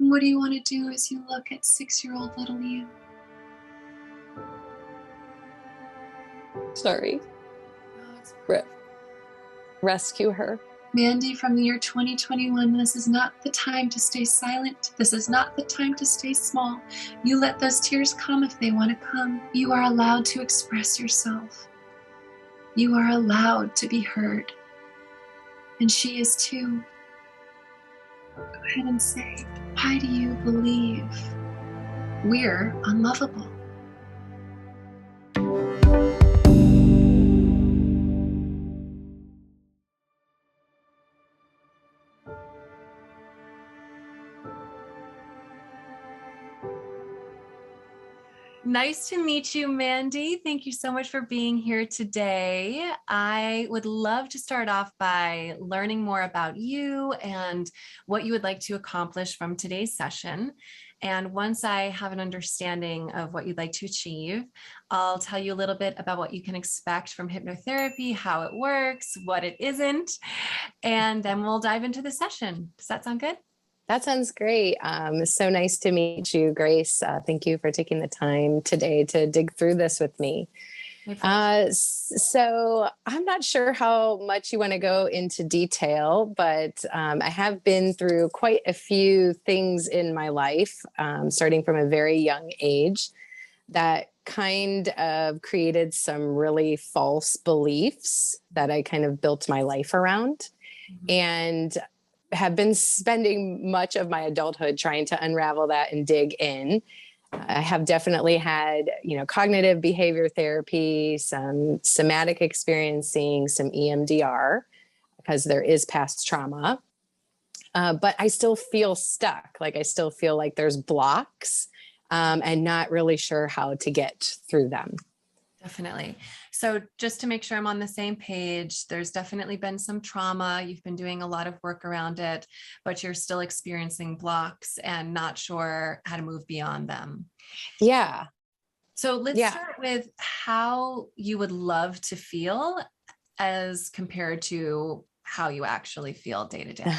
And what do you want to do as you look at 6-year-old little you? Sorry. Oh, it's Rescue her. Mandy, from the year 2021, this is not the time to stay silent. This is not the time to stay small. You let those tears come if they want to come. You are allowed to express yourself. You are allowed to be heard. And she is too. Go ahead and say, why do you believe we're unlovable? Nice to meet you, Mandy. Thank you so much for being here today. I would love to start off by learning more about you and what you would like to accomplish from today's session. And once I have an understanding of what you'd like to achieve, I'll tell you a little bit about what you can expect from hypnotherapy, how it works, what it isn't, and then we'll dive into the session. Does that sound good? That sounds great. It's so nice to meet you, Grace. Thank you for taking the time today to dig through this with me. So I'm not sure how much you want to go into detail, but I have been through quite a few things in my life, starting from a very young age, that kind of created some really false beliefs that I kind of built my life around. And have been spending much of my adulthood trying to unravel that and dig in. I have definitely had, cognitive behavior therapy, some somatic experiencing, some EMDR, because there is past trauma. But I still feel stuck. Like I still feel like there's blocks and not really sure how to get through them. Definitely. So just to make sure I'm on the same page, there's definitely been some trauma. You've been doing a lot of work around it, but you're still experiencing blocks and not sure how to move beyond them. Yeah. So let's start with how you would love to feel as compared to how you actually feel day to day.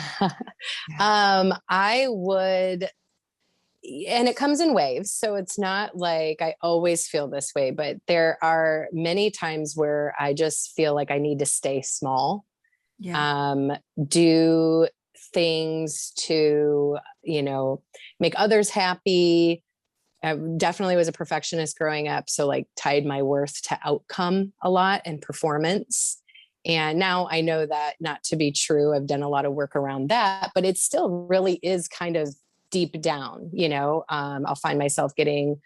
I would, and it comes in waves. So it's not like I always feel this way, but there are many times where I just feel like I need to stay small, do things to, make others happy. I definitely was a perfectionist growing up. So like tied my worth to outcome a lot and performance. And now I know that not to be true. I've done a lot of work around that, but it still really is kind of deep down, I'll find myself getting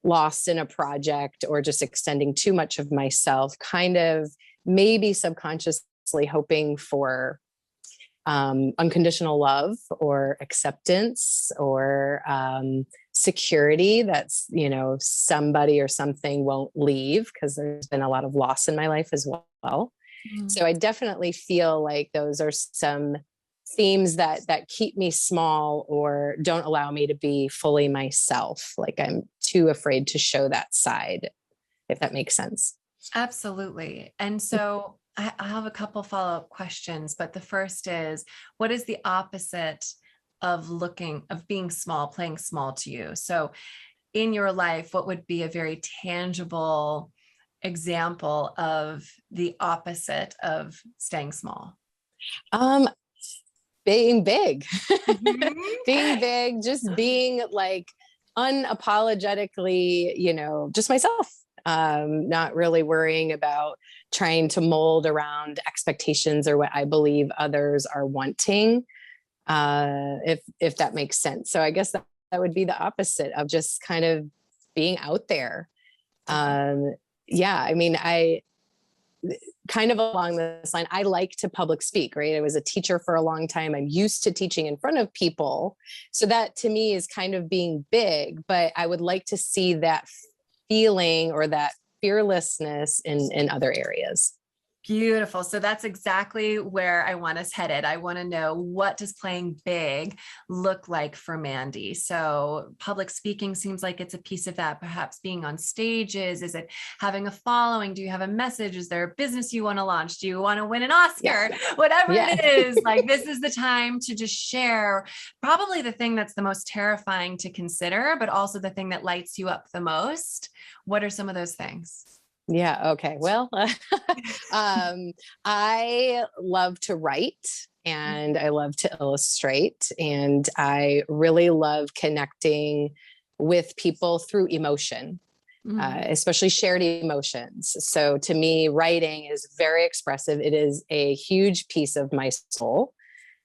lost in a project or just extending too much of myself, kind of maybe subconsciously hoping for unconditional love or acceptance or security that's, somebody or something won't leave, because there's been a lot of loss in my life as well. Mm-hmm. So I definitely feel like those are some themes that keep me small or don't allow me to be fully myself. Like I'm too afraid to show that side, if that makes sense. Absolutely. And so I have a couple follow-up questions, but the first is, what is the opposite of being small, playing small to you? So in your life, what would be a very tangible example of the opposite of staying small? Being big, being big, just being like unapologetically, just myself, not really worrying about trying to mold around expectations or what I believe others are wanting, if that makes sense. So I guess that would be the opposite of just kind of being out there. I kind of along this line, I like to public speak, right? I was a teacher for a long time. I'm used to teaching in front of people. So that to me is kind of being big, but I would like to see that feeling or that fearlessness in other areas. Beautiful. So that's exactly where I want us headed. I want to know, what does playing big look like for Mandy? So public speaking seems like it's a piece of that. Perhaps being on stages. Is it having a following? Do you have a message? Is there a business you want to launch? Do you want to win an Oscar? Yeah. Whatever Yeah. it is, like, this is the time to just share probably the thing that's the most terrifying to consider, but also the thing that lights you up the most. What are some of those things? Yeah. Okay. Well, I love to write and I love to illustrate, and I really love connecting with people through emotion, especially shared emotions. So to me, writing is very expressive. It is a huge piece of my soul.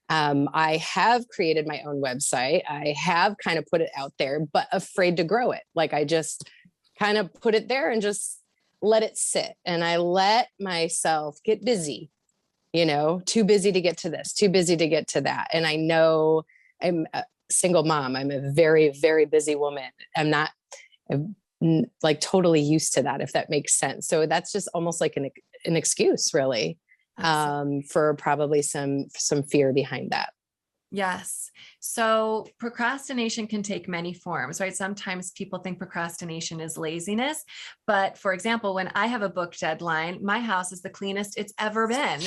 I have created my own website. I have kind of put it out there, but afraid to grow it. Like, I just kind of put it there and just let it sit. And I let myself get busy, too busy to get to this, too busy to get to that. And I know I'm a single mom. I'm a very, very busy woman. I'm like totally used to that, if that makes sense. So that's just almost like an excuse, really, for probably some fear behind that. Yes. So procrastination can take many forms, right? Sometimes people think procrastination is laziness. But for example, when I have a book deadline, my house is the cleanest it's ever been.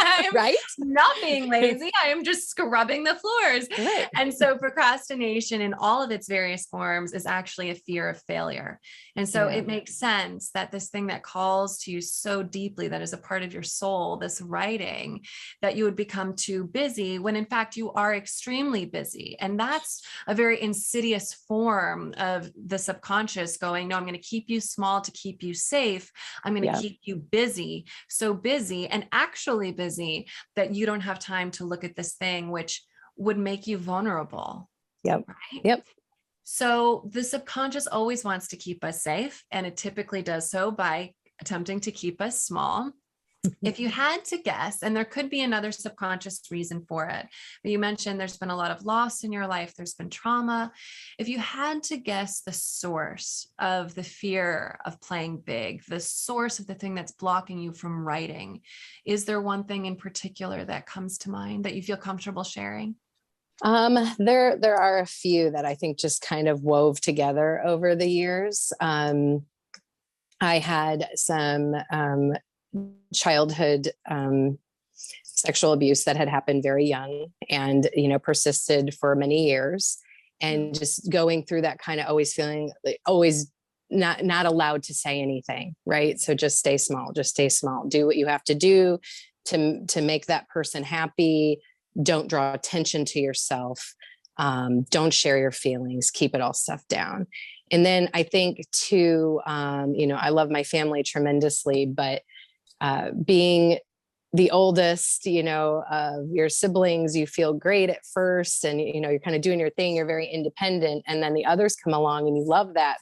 I'm right? not being lazy. I am just scrubbing the floors. Right. And so procrastination in all of its various forms is actually a fear of failure. And so it makes sense that this thing that calls to you so deeply, that is a part of your soul, this writing, that you would become too busy when in fact you are extremely busy. And that's a very insidious form of the subconscious going, no, I'm going to keep you small to keep you safe. I'm going to keep you busy, so busy and actually busy that you don't have time to look at this thing, which would make you vulnerable. Yep. Right? Yep. So the subconscious always wants to keep us safe, and it typically does so by attempting to keep us small. If you had to guess, and there could be another subconscious reason for it, but you mentioned there's been a lot of loss in your life, there's been trauma. If you had to guess the source of the fear of playing big, the source of the thing that's blocking you from writing, is there one thing in particular that comes to mind that you feel comfortable sharing? There are a few that I think just kind of wove together over the years. I had some childhood sexual abuse that had happened very young and, persisted for many years, and just going through that, kind of always feeling like always not allowed to say anything. Right. So just stay small, do what you have to do to make that person happy. Don't draw attention to yourself. Don't share your feelings, keep it all stuffed down. And then I think too, I love my family tremendously, but being the oldest, of your siblings, you feel great at first, and, you're kind of doing your thing, you're very independent, and then the others come along and you love that.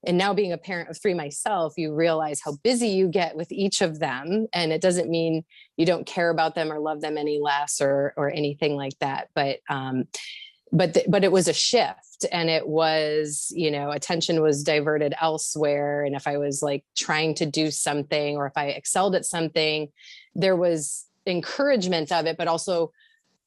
And now being a parent of 3 myself, you realize how busy you get with each of them. And it doesn't mean you don't care about them or love them any less or anything like that. But it was a shift, and it was, attention was diverted elsewhere. And if I was like trying to do something, or if I excelled at something, there was encouragement of it, but also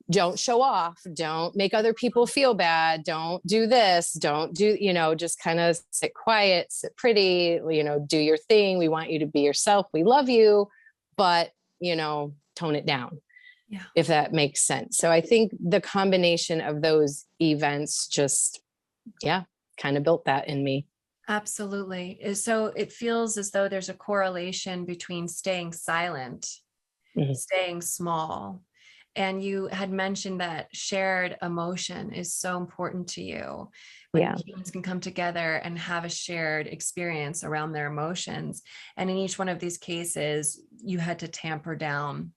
don't show off, don't make other people feel bad, don't do this, don't do, just kind of sit quiet, sit pretty, do your thing. We want you to be yourself. We love you, but, tone it down. Yeah. If that makes sense. So I think the combination of those events just, kind of built that in me. Absolutely. So it feels as though there's a correlation between staying silent, staying small. And you had mentioned that shared emotion is so important to you. When humans can come together and have a shared experience around their emotions. And in each one of these cases, you had to tamper down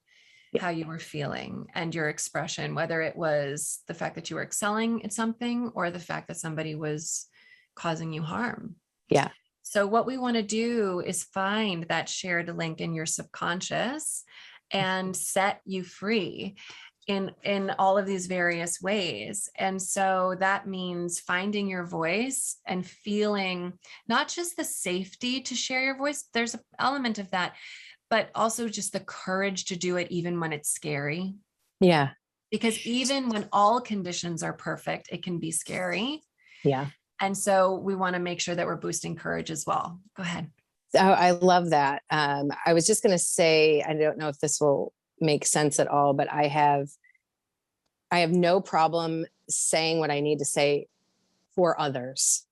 how you were feeling and your expression, whether it was the fact that you were excelling at something or the fact that somebody was causing you harm. Yeah. So what we want to do is find that shared link in your subconscious and set you free in all of these various ways. And so that means finding your voice and feeling not just the safety to share your voice. There's an element of that, but also just the courage to do it even when it's scary. Yeah. Because even when all conditions are perfect, it can be scary. Yeah. And so we want to make sure that we're boosting courage as well. Go ahead. Oh, I love that. I was just going to say, I don't know if this will make sense at all, but I have no problem saying what I need to say for others,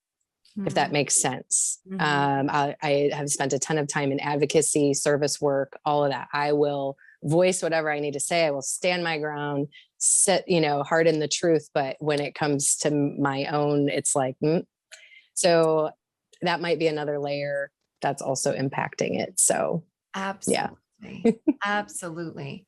if that makes sense. Mm-hmm. I have spent a ton of time in advocacy, service work, all of that. I will voice whatever I need to say. I will stand my ground, sit, hard in the truth. But when it comes to my own, it's like, so that might be another layer that's also impacting it. So Absolutely. yeah. Absolutely.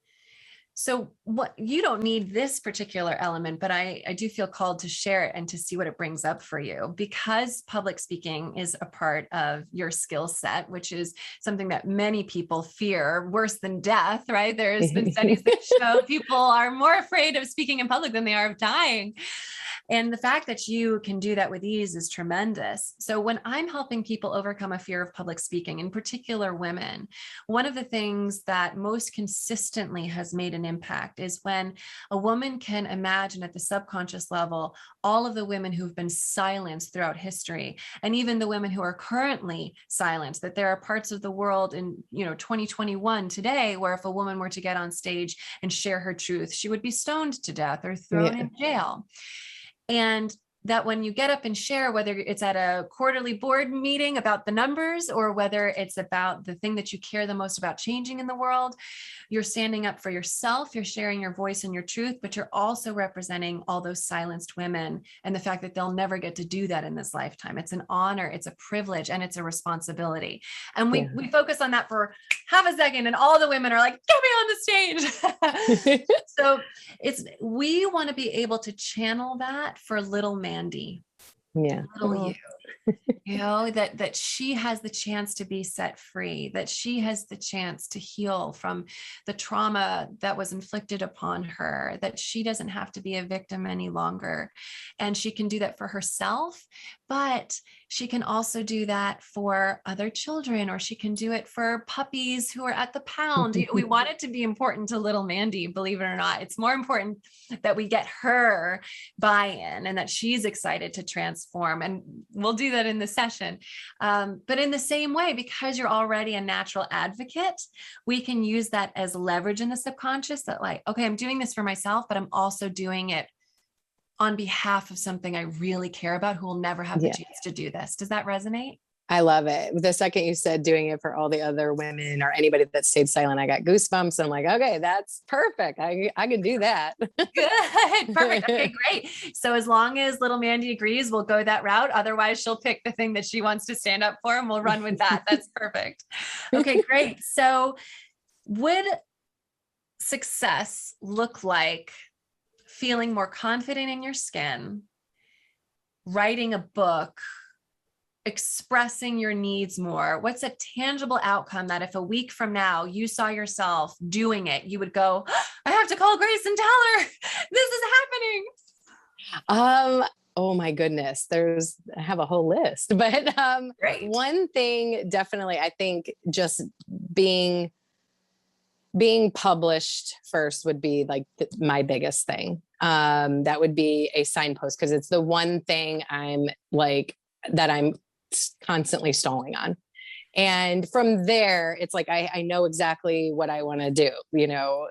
So what, you don't need this particular element, but I do feel called to share it and to see what it brings up for you, because public speaking is a part of your skill set, which is something that many people fear worse than death, right? There's been studies that show people are more afraid of speaking in public than they are of dying. And the fact that you can do that with ease is tremendous. So when I'm helping people overcome a fear of public speaking, in particular women, one of the things that most consistently has made an impact is when a woman can imagine at the subconscious level all of the women who've been silenced throughout history, and even the women who are currently silenced, that there are parts of the world in 2021 today where if a woman were to get on stage and share her truth, she would be stoned to death or thrown in jail. And that when you get up and share, whether it's at a quarterly board meeting about the numbers or whether it's about the thing that you care the most about changing in the world, you're standing up for yourself, you're sharing your voice and your truth, but you're also representing all those silenced women and the fact that they'll never get to do that in this lifetime. It's an honor, it's a privilege, and it's a responsibility. And we focus on that for half a second and all the women are like, get me on the stage. So we want to be able to channel that for little Mandy. Yeah. Little you know, that she has the chance to be set free, that she has the chance to heal from the trauma that was inflicted upon her, that she doesn't have to be a victim any longer. And she can do that for herself, but she can also do that for other children, or she can do it for puppies who are at the pound. We want it to be important to little Mandy, believe it or not. It's more important that we get her buy-in and that she's excited to transform. And we'll do that in the session. But in the same way, because you're already a natural advocate, we can use that as leverage in the subconscious that like, okay, I'm doing this for myself, but I'm also doing it on behalf of something I really care about who will never have the chance to do this. Does that resonate? I love it. The second you said doing it for all the other women or anybody that stayed silent, I got goosebumps. And I'm like, okay, that's perfect. I can do that. Good. Perfect. Okay, great. So as long as little Mandy agrees, we'll go that route. Otherwise, she'll pick the thing that she wants to stand up for and we'll run with that. That's perfect. Okay, great. So would success look like feeling more confident in your skin, writing a book, expressing your needs more? What's a tangible outcome that if a week from now you saw yourself doing it, you would go, I have to call Grace and tell her this is happening? Oh my goodness. I have a whole list, but one thing definitely, I think just being published first would be like my biggest thing. That would be a signpost, because it's the one thing I'm constantly stalling on. And from there, it's like, I know exactly what I want to do,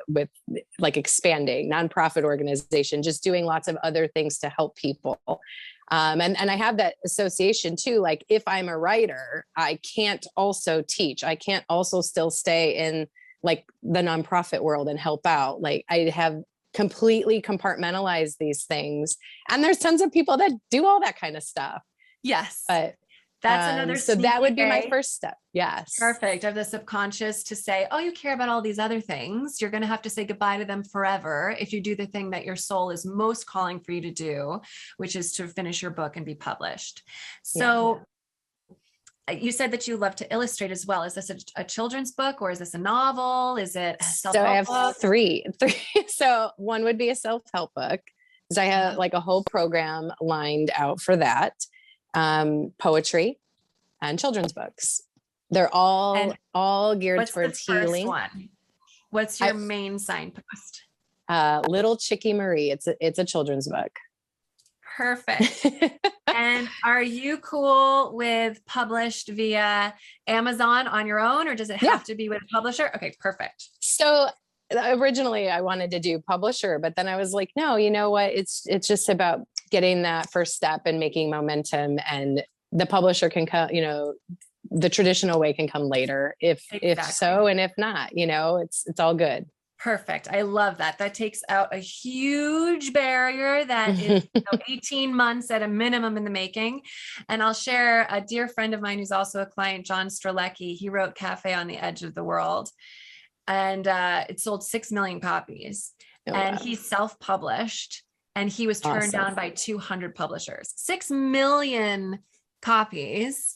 with like expanding nonprofit organization, just doing lots of other things to help people. And I have that association too. Like if I'm a writer, I can't also teach. I can't also still stay in like the nonprofit world and help out. Like I have completely compartmentalized these things. And there's tons of people that do all that kind of stuff. Yes. But that's another. So that would be my first step. Yes. Perfect. Of the subconscious to say, oh, you care about all these other things. You're going to have to say goodbye to them forever if you do the thing that your soul is most calling for you to do, which is to finish your book and be published. So you said that you love to illustrate as well. Is this a children's book, or is this a novel? Is it a self-help book? So I have three. So one would be a self-help book, because I have like a whole program lined out for that. Poetry and children's books. They're And all geared what's the towards first healing. one? What's your main signpost? Little Chickie Marie. It's a children's book. Perfect. And are you cool with published via Amazon on your own, or does it have to be with a publisher? Okay, perfect. So originally I wanted to do publisher, but then I was like, no, you know what? It's just about getting that first step and making momentum, and the publisher can come, the traditional way can come later if so, and if not, it's all good. Perfect. I love that. That takes out a huge barrier that is 18 months at a minimum in the making. And I'll share a dear friend of mine who's also a client, John Strelecki. He wrote Cafe on the Edge of the World, and it sold 6 million copies. And wow. He's self-published, and he was turned down by 200 publishers. 6 million copies.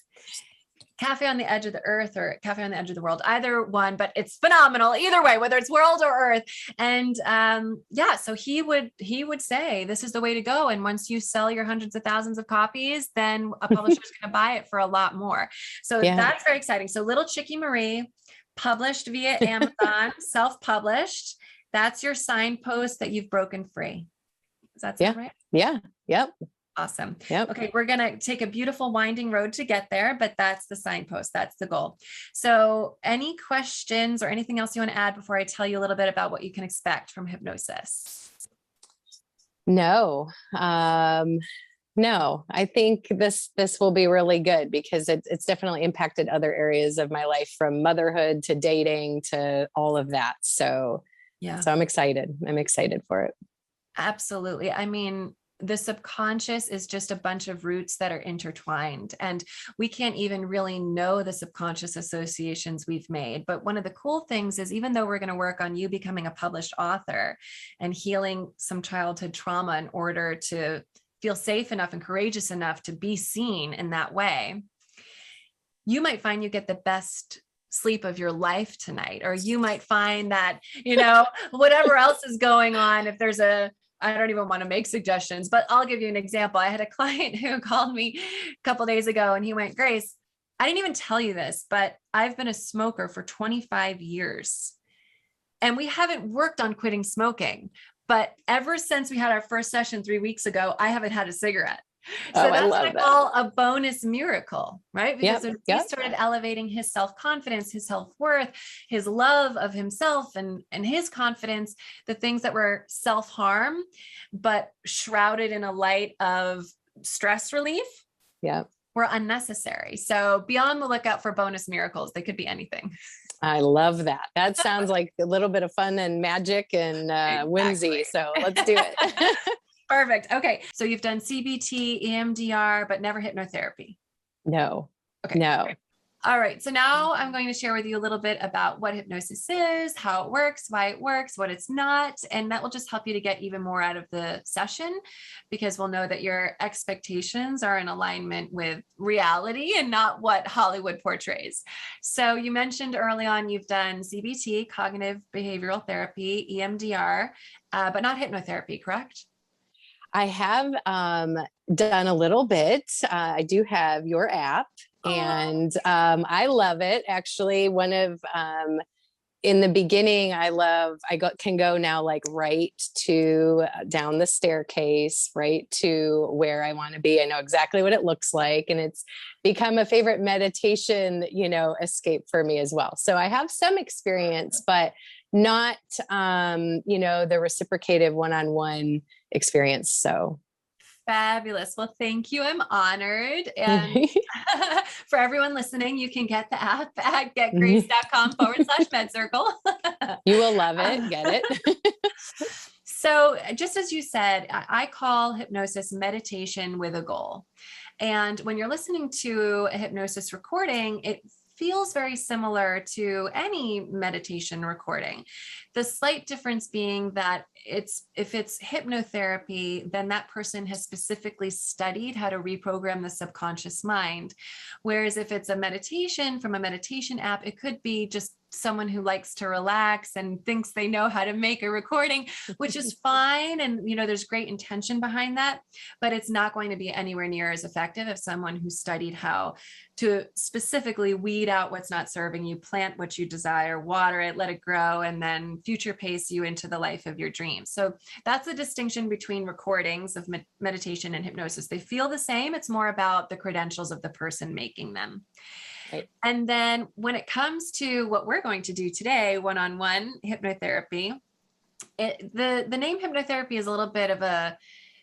Cafe on the Edge of the Earth or Cafe on the Edge of the World, either one, but it's phenomenal either way, whether it's world or earth. And so he would say, this is the way to go. And once you sell your hundreds of thousands of copies, then a publisher is going to buy it for a lot more. So that's very exciting. So Little Chickie Marie, published via Amazon, self-published. That's your signpost that you've broken free. Does that sound right? Yeah. Yep. Awesome. Yep. Okay. We're going to take a beautiful winding road to get there, but that's the signpost. That's the goal. So any questions or anything else you want to add before I tell you a little bit about what you can expect from hypnosis? No, I think this will be really good because it's definitely impacted other areas of my life, from motherhood to dating to all of that. So I'm excited. I'm excited for it. Absolutely. I mean, the subconscious is just a bunch of roots that are intertwined, and we can't even really know the subconscious associations we've made. But one of the cool things is, even though we're going to work on you becoming a published author and healing some childhood trauma in order to feel safe enough and courageous enough to be seen in that way, you might find you get the best sleep of your life tonight, or you might find that, whatever else is going on, if there's I don't even want to make suggestions, but I'll give you an example. I had a client who called me a couple of days ago, and he went, Grace, I didn't even tell you this, but I've been a smoker for 25 years and we haven't worked on quitting smoking. But ever since we had our first session 3 weeks ago, I haven't had a cigarette. So that's what I call a bonus miracle, right? Because when he started elevating his self-confidence, his self-worth, his love of himself and his confidence, the things that were self-harm, but shrouded in a light of stress relief, were unnecessary. So be on the lookout for bonus miracles. They could be anything. I love that. That sounds like a little bit of fun and magic and whimsy. So let's do it. Perfect. Okay. So you've done CBT, EMDR, but never hypnotherapy. No. Okay. No. All right. So now I'm going to share with you a little bit about what hypnosis is, how it works, why it works, what it's not. And that will just help you to get even more out of the session, because we'll know that your expectations are in alignment with reality and not what Hollywood portrays. So you mentioned early on, you've done CBT, cognitive behavioral therapy, EMDR, but not hypnotherapy, correct? I have done a little bit. I do have your app, and I love it. Actually, in the beginning, can go now like right to down the staircase, right to where I want to be. I know exactly what it looks like, and it's become a favorite meditation, escape for me as well. So I have some experience, but not, the reciprocative one-on-one experience. So fabulous. Well, thank you. I'm honored. And for everyone listening, you can get the app at getgrace.com/MedCircle. You will love it. Get it. So just as you said, I call hypnosis meditation with a goal. And when you're listening to a hypnosis recording, it feels very similar to any meditation recording. The slight difference being that if it's hypnotherapy, then that person has specifically studied how to reprogram the subconscious mind. Whereas if it's a meditation from a meditation app, it could be just someone who likes to relax and thinks they know how to make a recording, which is fine. And, there's great intention behind that, but it's not going to be anywhere near as effective as someone who studied how to specifically weed out what's not serving you, plant what you desire, water it, let it grow, and then future pace you into the life of your dreams. So that's the distinction between recordings of meditation and hypnosis. They feel the same. It's more about the credentials of the person making them. Right. And then when it comes to what we're going to do today, one-on-one hypnotherapy, the name hypnotherapy is a little bit of a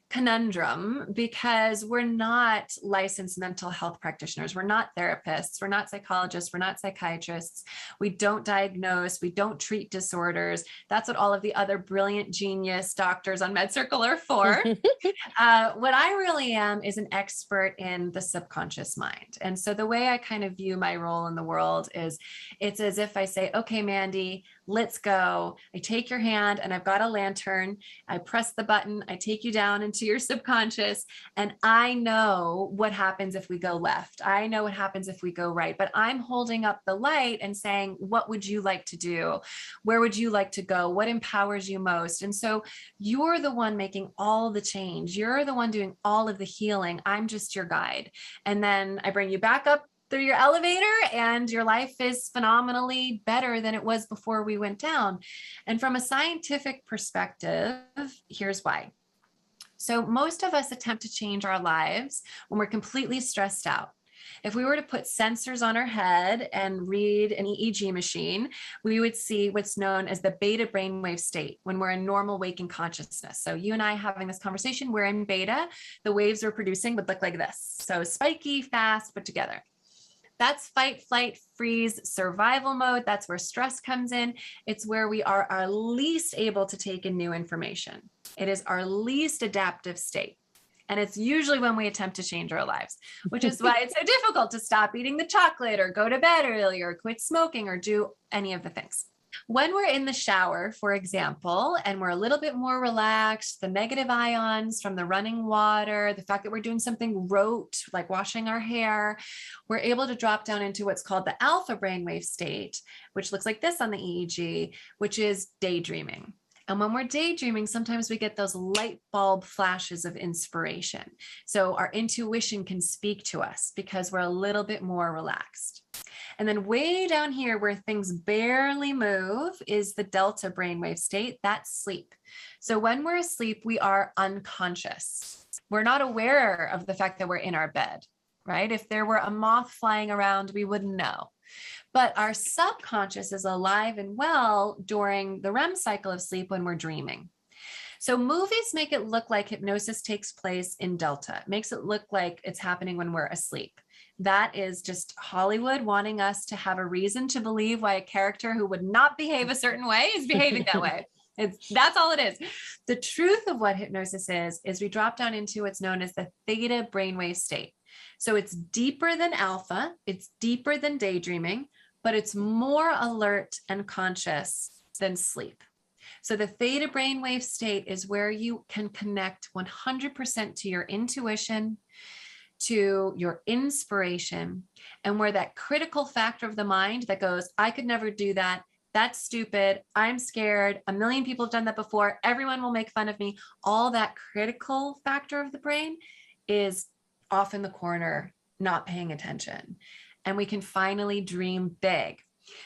conundrum because we're not licensed mental health practitioners. We're not therapists. We're not psychologists. We're not psychiatrists. We don't diagnose. We don't treat disorders. That's what all of the other brilliant genius doctors on MedCircle are for. What I really am is an expert in the subconscious mind. And so the way I kind of view my role in the world is it's as if I say, okay, Mandy, let's go. I take your hand and I've got a lantern. I press the button. I take you down into your subconscious. And I know what happens if we go left. I know what happens if we go right, but I'm holding up the light and saying, what would you like to do? Where would you like to go? What empowers you most? And so you're the one making all the change. You're the one doing all of the healing. I'm just your guide. And then I bring you back up through your elevator and your life is phenomenally better than it was before we went down. And from a scientific perspective, here's why. So most of us attempt to change our lives when we're completely stressed out. If we were to put sensors on our head and read an EEG machine, we would see what's known as the beta brainwave state when we're in normal waking consciousness. So you and I having this conversation, we're in beta. The waves we're producing would look like this. So spiky, fast, put together. That's fight, flight, freeze, survival mode. That's where stress comes in. It's where we are our least able to take in new information. It is our least adaptive state. And it's usually when we attempt to change our lives, which is why it's so difficult to stop eating the chocolate or go to bed early or quit smoking or do any of the things. When we're in the shower, for example, and we're a little bit more relaxed, the negative ions from the running water, the fact that we're doing something rote, like washing our hair, we're able to drop down into what's called the alpha brainwave state, which looks like this on the EEG, which is daydreaming. And when we're daydreaming, sometimes we get those light bulb flashes of inspiration. So our intuition can speak to us because we're a little bit more relaxed. And then way down here where things barely move is the delta brainwave state. That's sleep. So when we're asleep, we are unconscious. We're not aware of the fact that we're in our bed, right? If there were a moth flying around, we wouldn't know. But our subconscious is alive and well during the REM cycle of sleep when we're dreaming. So movies make it look like hypnosis takes place in delta. It makes it look like it's happening when we're asleep. That is just Hollywood wanting us to have a reason to believe why a character who would not behave a certain way is behaving that way. That's all it is. The truth of what hypnosis is we drop down into what's known as the theta brainwave state. So it's deeper than alpha, it's deeper than daydreaming, but it's more alert and conscious than sleep. So the theta brainwave state is where you can connect 100% to your intuition, to your inspiration, and where that critical factor of the mind that goes, I could never do that. That's stupid. I'm scared. A million people have done that before. Everyone will make fun of me. All that critical factor of the brain is off in the corner, not paying attention. And we can finally dream big.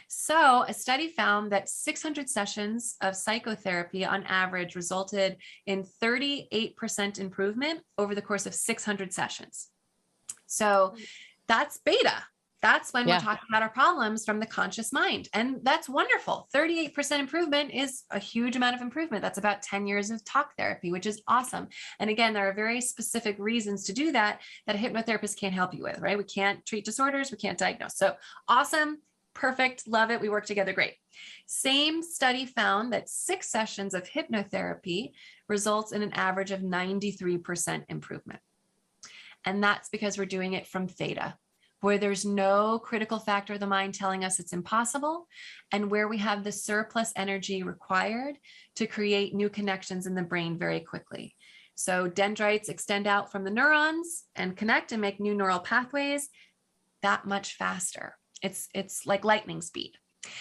So a study found that 600 sessions of psychotherapy on average resulted in 38% improvement over the course of 600 sessions. So that's beta. That's when we're talking about our problems from the conscious mind. And that's wonderful. 38% improvement is a huge amount of improvement. That's about 10 years of talk therapy, which is awesome. And again, there are very specific reasons to do that a hypnotherapist can't help you with, right? We can't treat disorders. We can't diagnose. So awesome. Perfect. Love it. We work together. Great. Same study found that 6 sessions of hypnotherapy results in an average of 93% improvement. And that's because we're doing it from theta, where there's no critical factor of the mind telling us it's impossible, and where we have the surplus energy required to create new connections in the brain very quickly. So dendrites extend out from the neurons and connect and make new neural pathways that much faster. It's like lightning speed.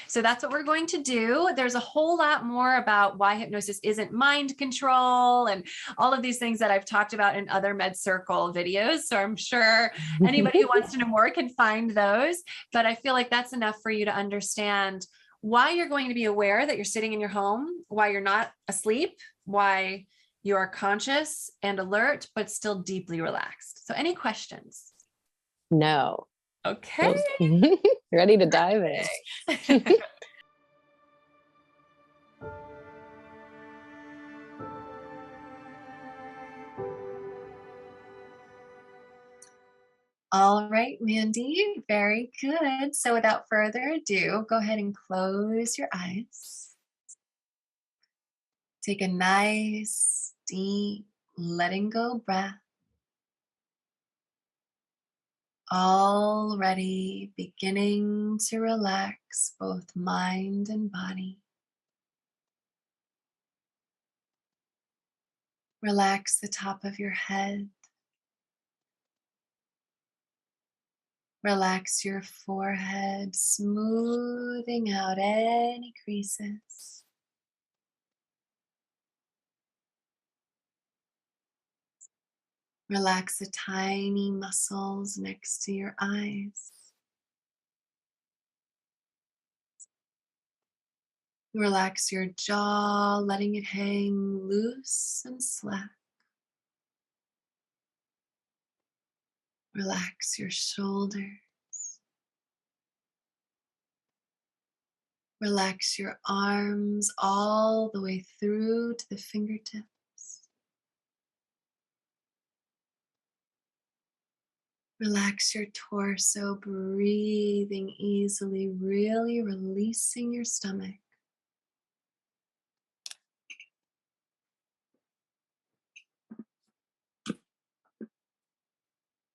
So that's what we're going to do. There's a whole lot more about why hypnosis isn't mind control and all of these things that I've talked about in other MedCircle videos. So I'm sure anybody who wants to know more can find those. But I feel like that's enough for you to understand why you're going to be aware that you're sitting in your home, why you're not asleep, why you are conscious and alert, but still deeply relaxed. So any questions? No. Okay. Ready to dive in. All right, Mandy, very good. So without further ado, go ahead and close your eyes. Take a nice, deep, letting go breath. Already beginning to relax both mind and body. Relax the top of your head. Relax your forehead, smoothing out any creases. Relax the tiny muscles next to your eyes. Relax your jaw, letting it hang loose and slack. Relax your shoulders. Relax your arms all the way through to the fingertips. Relax your torso, breathing easily, really releasing your stomach.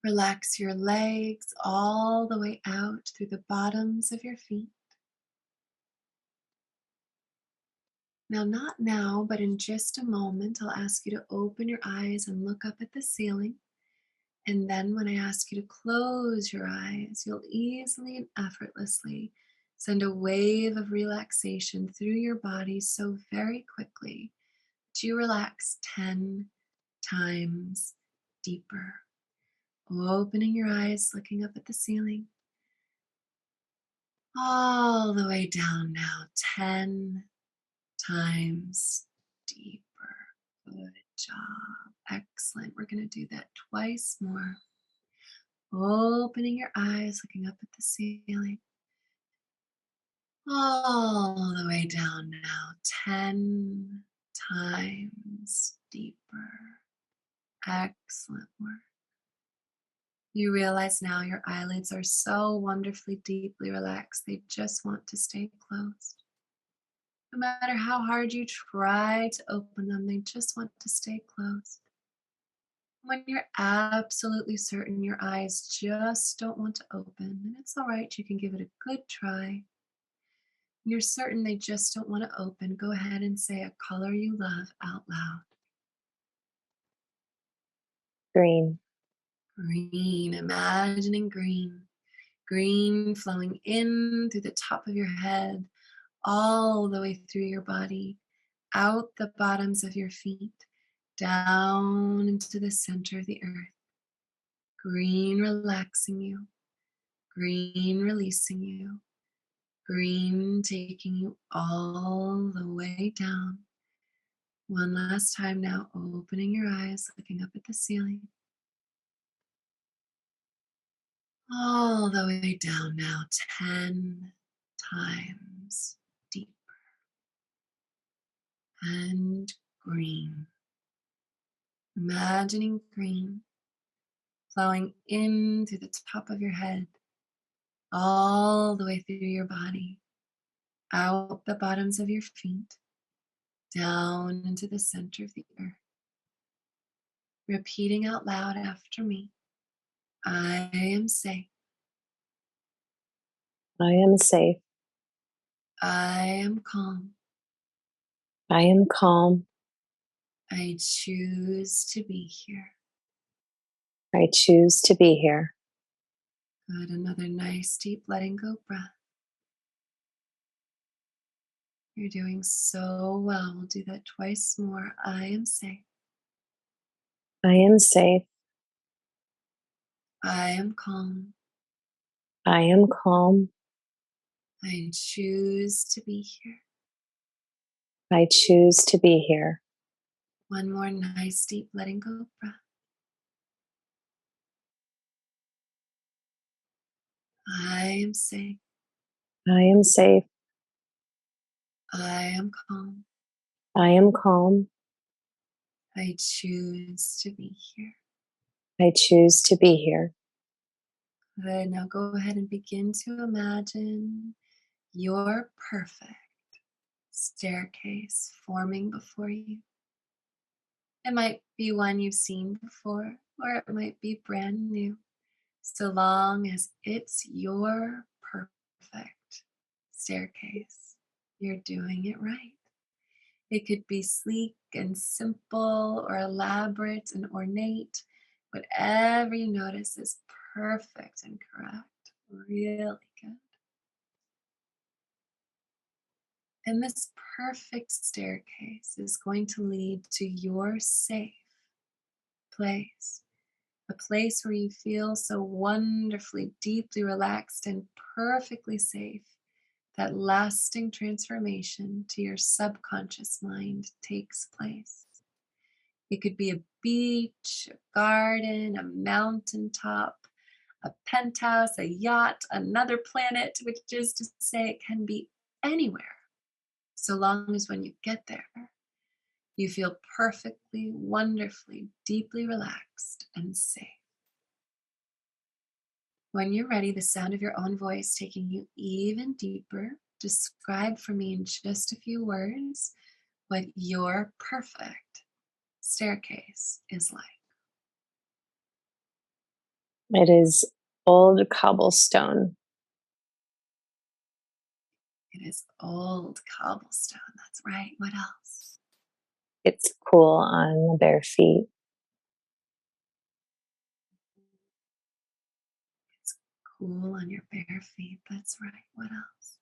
Relax your legs all the way out through the bottoms of your feet. Now, not now, but in just a moment, I'll ask you to open your eyes and look up at the ceiling. And then when I ask you to close your eyes, you'll easily and effortlessly send a wave of relaxation through your body so very quickly that you relax 10 times deeper. Opening your eyes, looking up at the ceiling. All the way down now, 10 times deeper. Good job. Excellent. We're going to do that twice more. Opening your eyes, looking up at the ceiling. All the way down now, 10 times deeper. Excellent work. You realize now your eyelids are so wonderfully deeply relaxed, they just want to stay closed. No matter how hard you try to open them, they just want to stay closed. When you're absolutely certain your eyes just don't want to open, and it's all right, you can give it a good try. When you're certain they just don't want to open, go ahead and say a color you love out loud. Green. Green, imagining green. Green flowing in through the top of your head, all the way through your body, out the bottoms of your feet, down into the center of the earth. Green relaxing you, green releasing you, green taking you all the way down. One last time now, opening your eyes, looking up at the ceiling. All the way down now, 10 times deeper. And green. Imagining green flowing in through the top of your head, all the way through your body, out the bottoms of your feet, down into the center of the earth. Repeating out loud after me, I am safe. I am safe. I am calm. I am calm. I choose to be here. I choose to be here. Good. Another nice deep letting go breath. You're doing so well. We'll do that twice more. I am safe. I am safe. I am calm. I am calm. I choose to be here. I choose to be here. One more nice deep letting go breath. I am safe. I am safe. I am calm. I am calm. I choose to be here. I choose to be here. Good. Now go ahead and begin to imagine your perfect staircase forming before you. It might be one you've seen before, or it might be brand new, so long as it's your perfect staircase. You're doing it right. It could be sleek and simple or elaborate and ornate. Whatever you notice is perfect and correct. Really good. And this perfect staircase is going to lead to your safe place, a place where you feel so wonderfully, deeply relaxed and perfectly safe that lasting transformation to your subconscious mind takes place. It could be a beach, a garden, a mountaintop, a penthouse, a yacht, another planet, which is to say it can be anywhere, so long as when you get there, you feel perfectly, wonderfully, deeply relaxed and safe. When you're ready, the sound of your own voice taking you even deeper, describe for me in just a few words what your perfect staircase is like. It is old cobblestone. It is old cobblestone. That's right. What else? It's cool on the bare feet. It's cool on your bare feet. That's right. What else?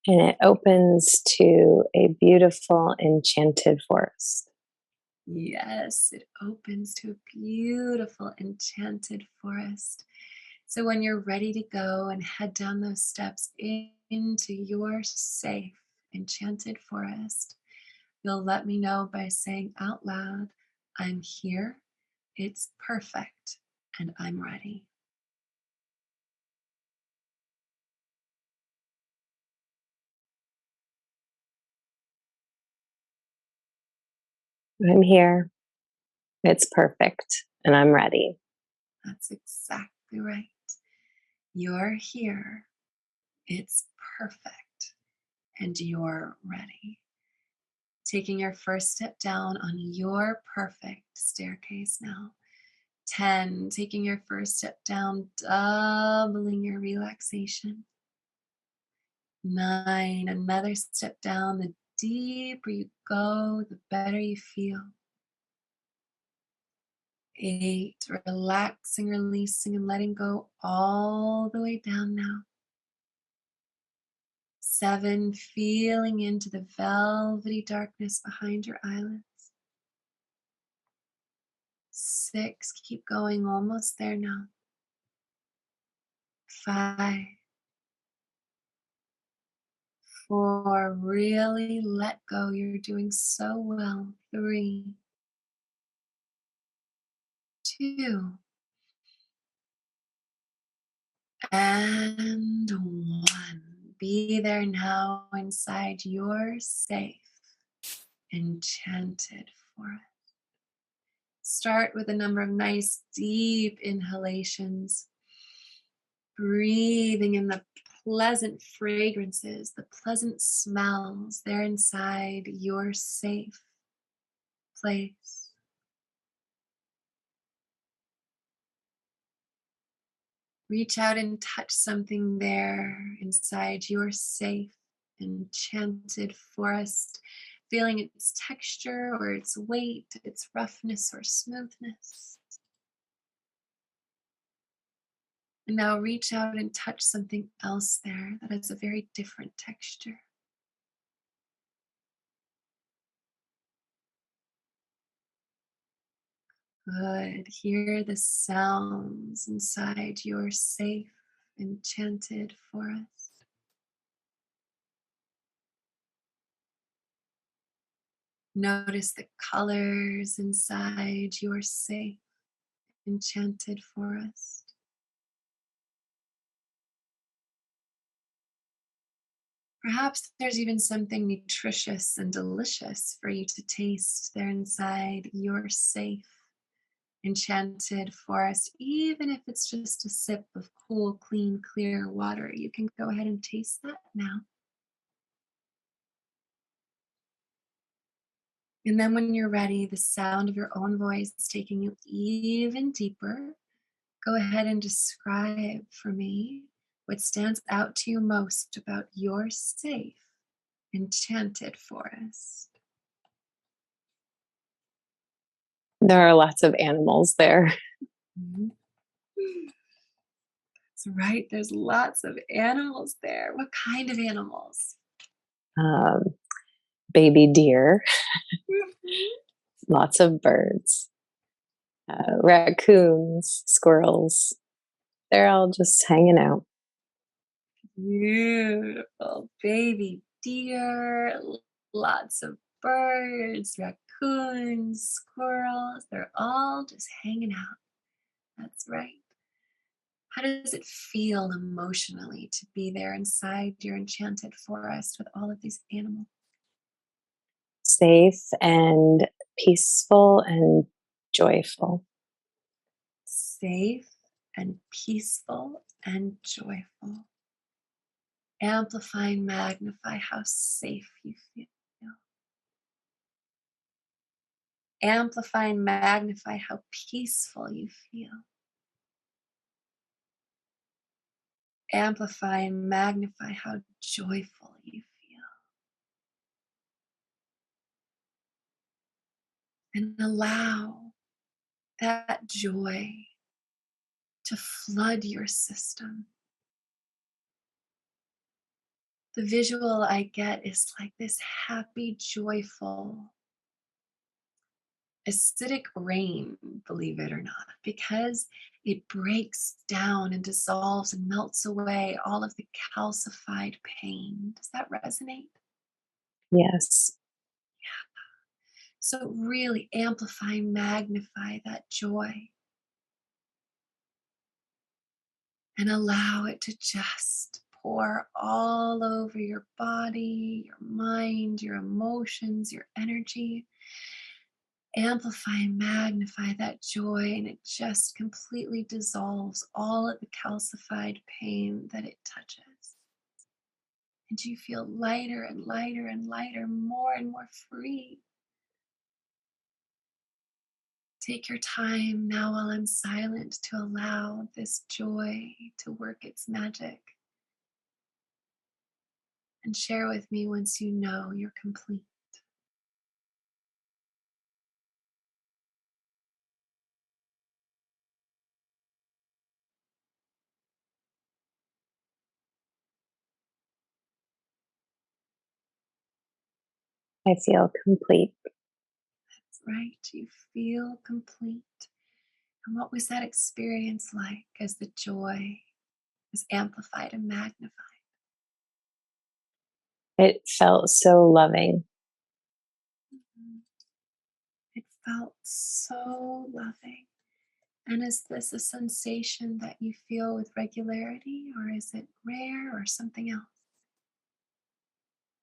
And it opens to a beautiful enchanted forest. Yes, it opens to a beautiful enchanted forest. So when you're ready to go and head down those steps into your safe enchanted forest, you'll let me know by saying out loud, I'm here, it's perfect, and I'm ready. I'm here. It's perfect. And I'm ready. That's exactly right. You're here, it's perfect, and you're ready. Taking your first step down on your perfect staircase now. 10, taking your first step down, doubling your relaxation. 9, another step down. The deeper you go, the better you feel. 8, relaxing, releasing, and letting go all the way down now. 7, feeling into the velvety darkness behind your eyelids. 6, keep going, almost there now. 5, 4, really let go. You're doing so well. 3, 2, and 1. Be there now inside your safe, enchanted forest. Start with a number of nice deep inhalations, breathing in the pleasant fragrances, the pleasant smells there inside your safe place. Reach out and touch something there inside your safe, enchanted forest, feeling its texture or its weight, its roughness or smoothness. And now reach out and touch something else there that has a very different texture. Good. Hear the sounds inside your safe, enchanted forest. Notice the colors inside your safe, enchanted forest. Perhaps there's even something nutritious and delicious for you to taste there inside your safe, enchanted forest. Even if it's just a sip of cool, clean, clear water, you can go ahead and taste that now. And then when you're ready, the sound of your own voice taking you even deeper, go ahead and describe for me what stands out to you most about your safe, enchanted forest. There are lots of animals there. Mhm. That's right, there's lots of animals there. What kind of animals? Um, Baby deer, Mhm. lots of birds, raccoons, squirrels. They're all just hanging out. Beautiful. Baby deer, lots of birds, raccoons, squirrels. They're all just hanging out. That's right. How does it feel emotionally to be there inside your enchanted forest with all of these animals? Safe and peaceful and joyful. Safe and peaceful and joyful. Amplify and magnify how safe you feel. Amplify and magnify how peaceful you feel. Amplify and magnify how joyful you feel. And allow that joy to flood your system. The visual I get is like this happy, joyful, acidic rain, believe it or not, because it breaks down and dissolves and melts away all of the calcified pain. Does that resonate? Yes. So really amplify, magnify that joy and allow it to just pour all over your body, your mind, your emotions, your energy. Amplify and magnify that joy, and it just completely dissolves all of the calcified pain that it touches. And you feel lighter and lighter and lighter, more and more free. Take your time now while I'm silent to allow this joy to work its magic. And share with me once you know you're complete. I feel complete. That's right, you feel complete. And what was that experience like as the joy was amplified and magnified? It felt so loving. Mhm. It felt so loving. And is this a sensation that you feel with regularity, or is it rare or something else?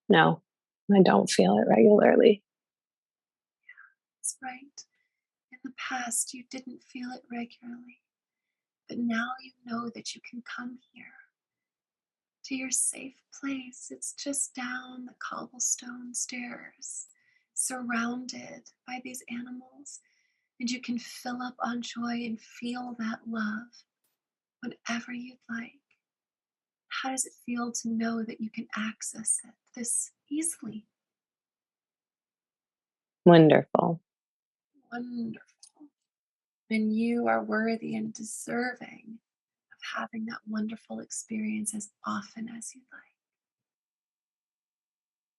No, I don't feel it regularly. That's right. In the past, you didn't feel it regularly, but now you know that you can come here to your safe place. It's just down the cobblestone stairs, surrounded by these animals, and you can fill up on joy and feel that love whenever you'd like. How does it feel to know that you can access it this easily? Wonderful. Wonderful. And you are worthy and deserving of having that wonderful experience as often as you'd like.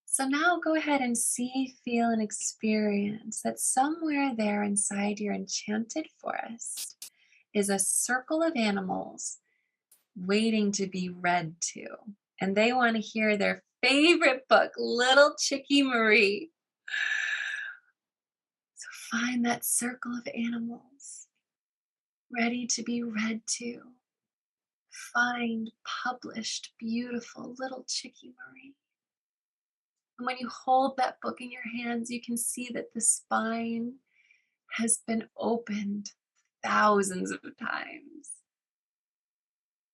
So now go ahead and see, feel, and experience that somewhere there inside your enchanted forest is a circle of animals waiting to be read to. And they want to hear their favorite book, Little Chickie Marie. So find that circle of animals ready to be read to. Find published, beautiful Little Chickie Marie. And when you hold that book in your hands, you can see that the spine has been opened thousands of times.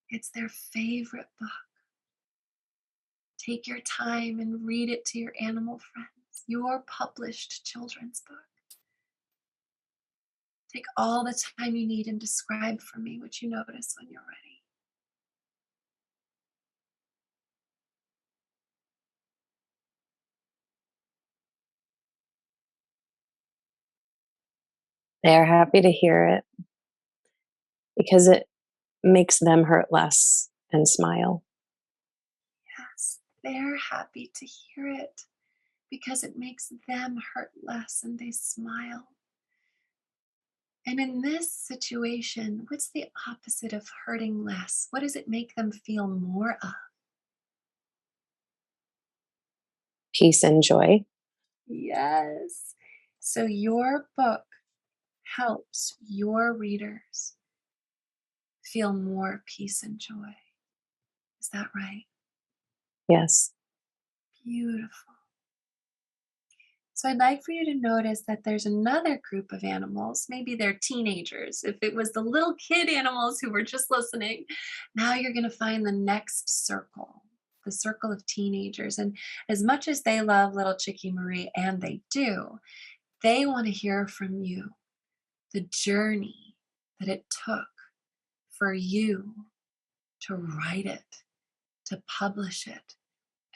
It's their favorite book. Take your time and read it to your animal friends, your published children's book. Take all the time you need and describe for me what you notice when you're ready. They're happy to hear it because it makes them hurt less and smile. Yes, they're happy to hear it because it makes them hurt less and they smile. And in this situation, what's the opposite of hurting less? What does it make them feel more of? Peace and joy. Yes. So your book helps your readers feel more peace and joy. Is that right? Yes. Beautiful. So I'd like for you to notice that there's another group of animals. Maybe they're teenagers. If it was the little kid animals who were just listening, now you're going to find the next circle, the circle of teenagers. And as much as they love little Chickie Marie, and they do, they want to hear from you the journey that it took for you to write it, to publish it,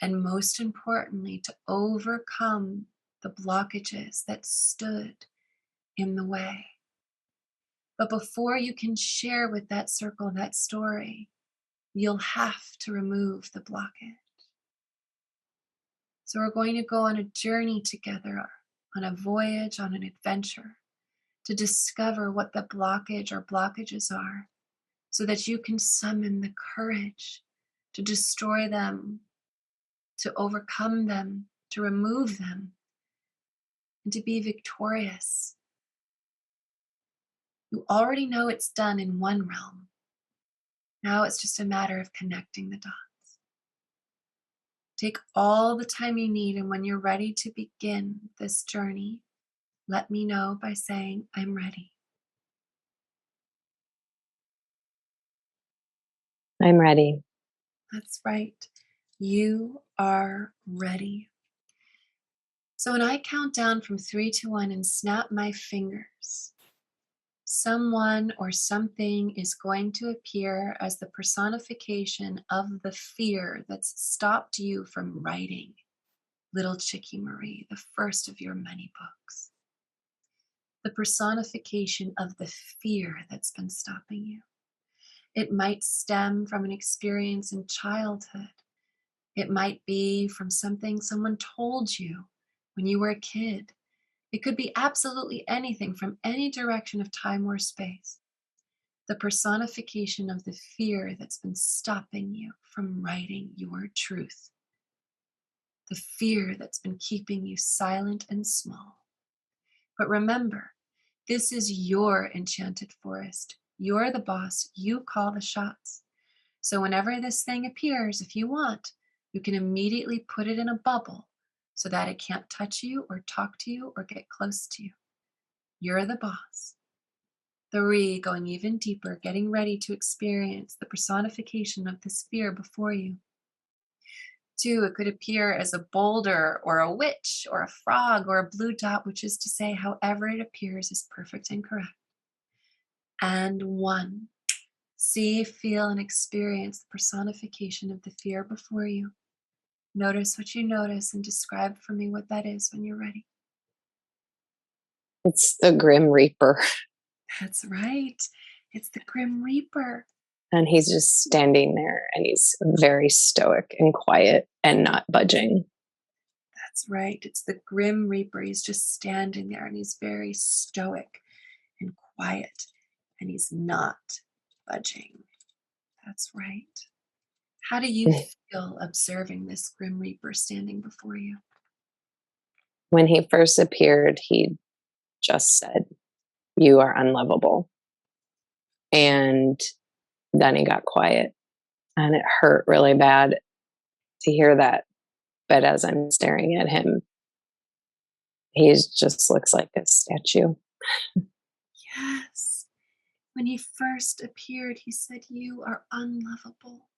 and most importantly, to overcome the blockages that stood in the way. But before you can share with that circle that story, you'll have to remove the blockage. So we're going to go on a journey together, on a voyage, on an adventure, to discover what the blockage or blockages are, so that you can summon the courage to destroy them, to overcome them, to remove them, and to be victorious. You already know it's done in one realm. Now it's just a matter of connecting the dots. Take all the time you need, and when you're ready to begin this journey, let me know by saying, I'm ready. I'm ready. That's right. You are ready. So when I count down from 3 to 1 and snap my fingers, someone or something is going to appear as the personification of the fear that's stopped you from writing Little Chickie Marie, the first of your many books. The personification of the fear that's been stopping you. It might stem from an experience in childhood. It might be from something someone told you when you were a kid. It could be absolutely anything from any direction of time or space. The personification of the fear that's been stopping you from writing your truth. The fear that's been keeping you silent and small. But remember, this is your enchanted forest. You're the boss. You call the shots. So whenever this thing appears, if you want, you can immediately put it in a bubble so that it can't touch you or talk to you or get close to you. You're the boss. 3, going even deeper, getting ready to experience the personification of this fear before you. 2, it could appear as a boulder or a witch or a frog or a blue dot, which is to say, however it appears is perfect and correct. And 1, see, feel, and experience the personification of the fear before you. Notice what you notice and describe for me what that is when you're ready. It's the Grim Reaper. That's right. It's the Grim Reaper. And he's just standing there and he's very stoic and quiet and not budging. That's right. It's the Grim Reaper. He's just standing there and he's very stoic and quiet and he's not budging. That's right. How do you feel observing this Grim Reaper standing before you? When he first appeared, he just said, "You are unlovable." And then he got quiet and it hurt really bad to hear that. But as I'm staring at him, he just looks like a statue. Yes. When he first appeared, he said, "You are unlovable."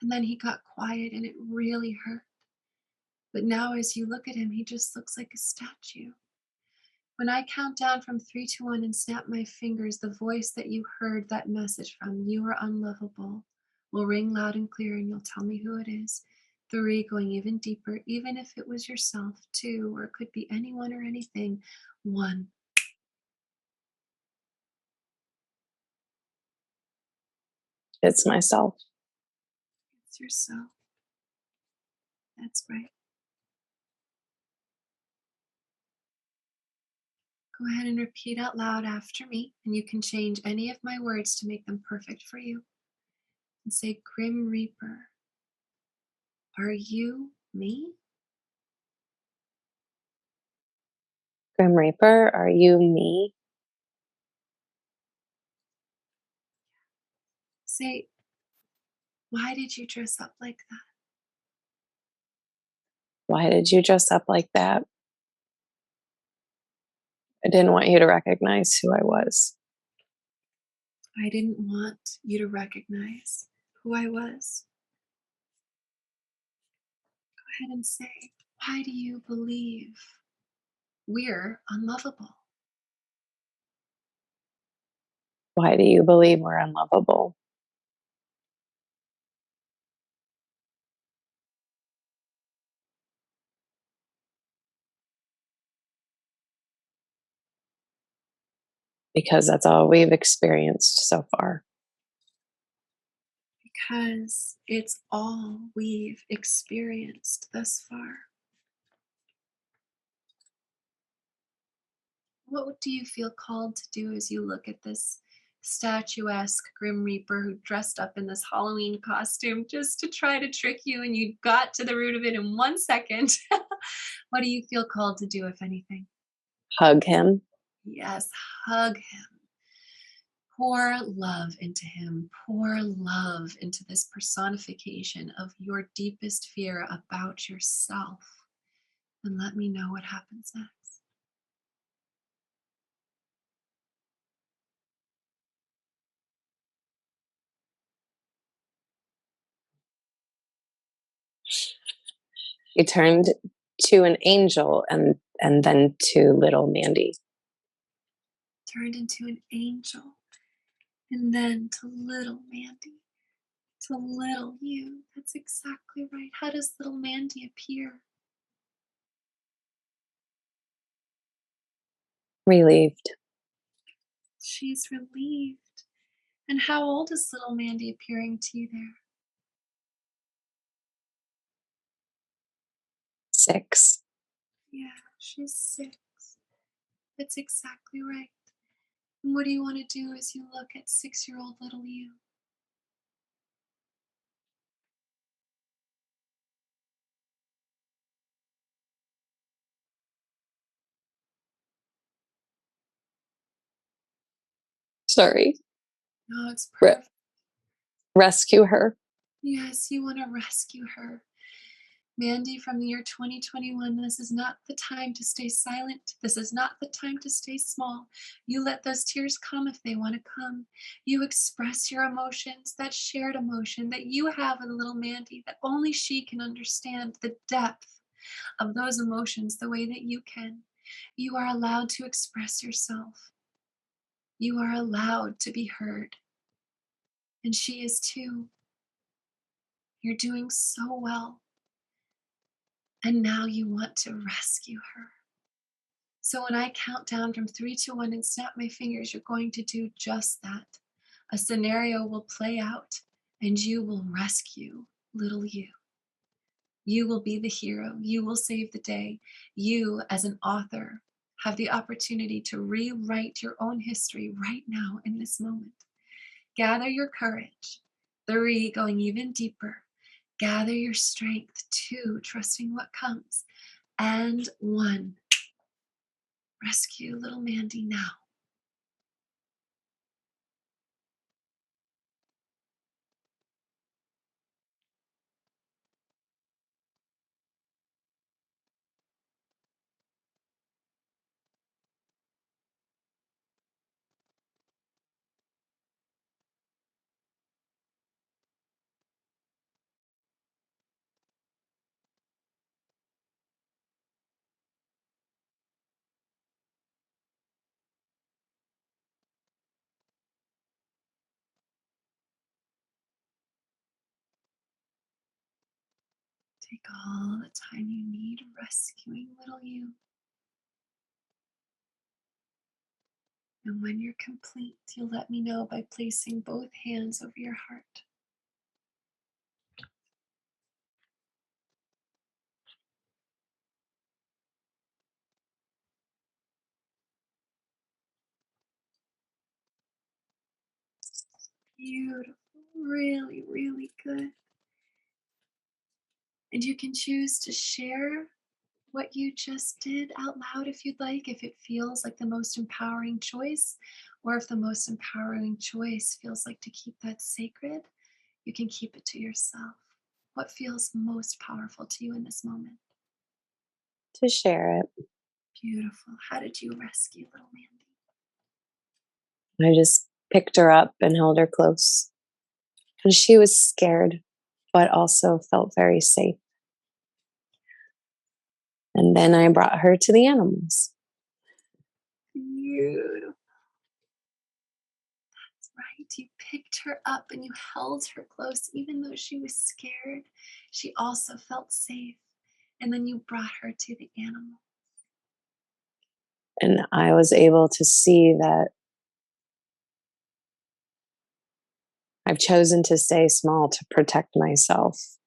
And then he got quiet and it really hurt. But now, as you look at him, he just looks like a statue. When I count down from 3 to 1 and snap my fingers, the voice that you heard that message from, "You are unlovable," will ring loud and clear, and you'll tell me who it is. 3, going even deeper, even if it was yourself. 2, or it could be anyone or anything. 1. It's myself. It's yourself. That's right. Go ahead and repeat out loud after me, and you can change any of my words to make them perfect for you. And say, "Grim Reaper, are you me?" Grim Reaper, are you me? Say, "Why did you dress up like that?" Why did you dress up like that? I didn't want you to recognize who I was. I didn't want you to recognize who I was. Go ahead and say, "Why do you believe we're unlovable?" Why do you believe we're unlovable? Because that's all we've experienced so far. Because it's all we've experienced thus far. What do you feel called to do as you look at this statuesque Grim Reaper who dressed up in this Halloween costume just to try to trick you, and you got to the root of it in 1 second? What do you feel called to do, if anything? Hug him. Yes, hug him. Pour love into him. Pour love into this personification of your deepest fear about yourself. And let me know what happens next. He turned to an angel and then to little Mandy. Turned into an angel. And then to little Mandy. To little you. That's exactly right. How does little Mandy appear? Relieved. She's relieved. And how old is little Mandy appearing to you there? 6. Yeah, she's 6. That's exactly right. And what do you want to do as you look at 6-year-old little you? Sorry. No, it's Re- perfect. rescue her. Yes, you want to rescue her. Mandy, from the year 2021, this is not the time to stay silent. This is not the time to stay small. You let those tears come if they want to come. You express your emotions, that shared emotion that you have with little Mandy, that only she can understand the depth of those emotions the way that you can. You are allowed to express yourself. You are allowed to be heard. And she is too. You're doing so well. And now you want to rescue her. So when I count down from 3 to 1 and snap my fingers, you're going to do just that. A scenario will play out and you will rescue little you. You will be the hero. You will save the day. You, as an author, have the opportunity to rewrite your own history right now in this moment. Gather your courage. 3, going even deeper. Gather your strength. 2, trusting what comes. And 1, rescue little Mandy now. Take all the time you need rescuing little you. And when you're complete, you'll let me know by placing both hands over your heart. Beautiful. Really, really good. And you can choose to share what you just did out loud if you'd like, if it feels like the most empowering choice, or if the most empowering choice feels like to keep that sacred, you can keep it to yourself. What feels most powerful to you in this moment? To share it. Beautiful. How did you rescue little Mandy? I just picked her up and held her close. And she was scared, but also felt very safe. And then I brought her to the animals. Beautiful. That's right. You picked her up and you held her close. Even though she was scared, she also felt safe. And then you brought her to the animal. And I was able to see that I've chosen to stay small to protect myself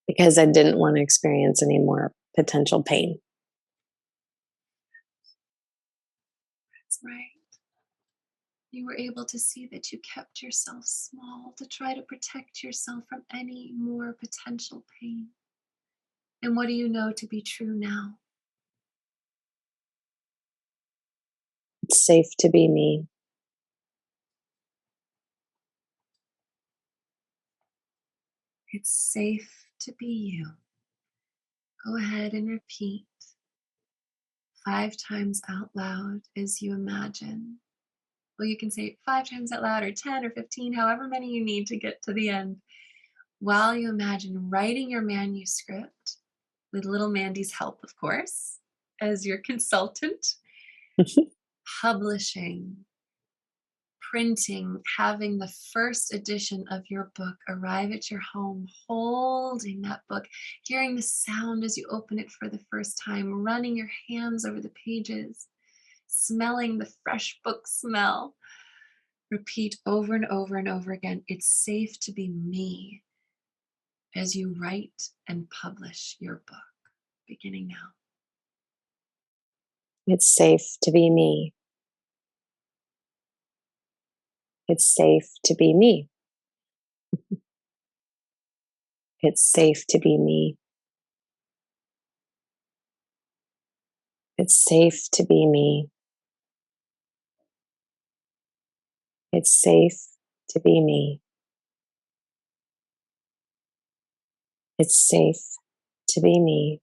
because I didn't want to experience any more potential pain. That's right. You were able to see that you kept yourself small to try to protect yourself from any more potential pain. And what do you know to be true now? It's safe to be me. It's safe to be you. Go ahead and repeat 5 times out loud as you imagine. Well, you can say it 5 times out loud, or 10 or 15, however many you need to get to the end. While you imagine writing your manuscript, with little Mandy's help, of course, as your consultant, publishing, printing, having the first edition of your book arrive at your home, holding that book, hearing the sound as you open it for the first time, running your hands over the pages, smelling the fresh book smell. Repeat over and over and over again, it's safe to be me, as you write and publish your book, beginning now. It's safe to be me. It's safe to be me. It's safe to be me. It's safe to be me. It's safe to be me. It's safe to be me.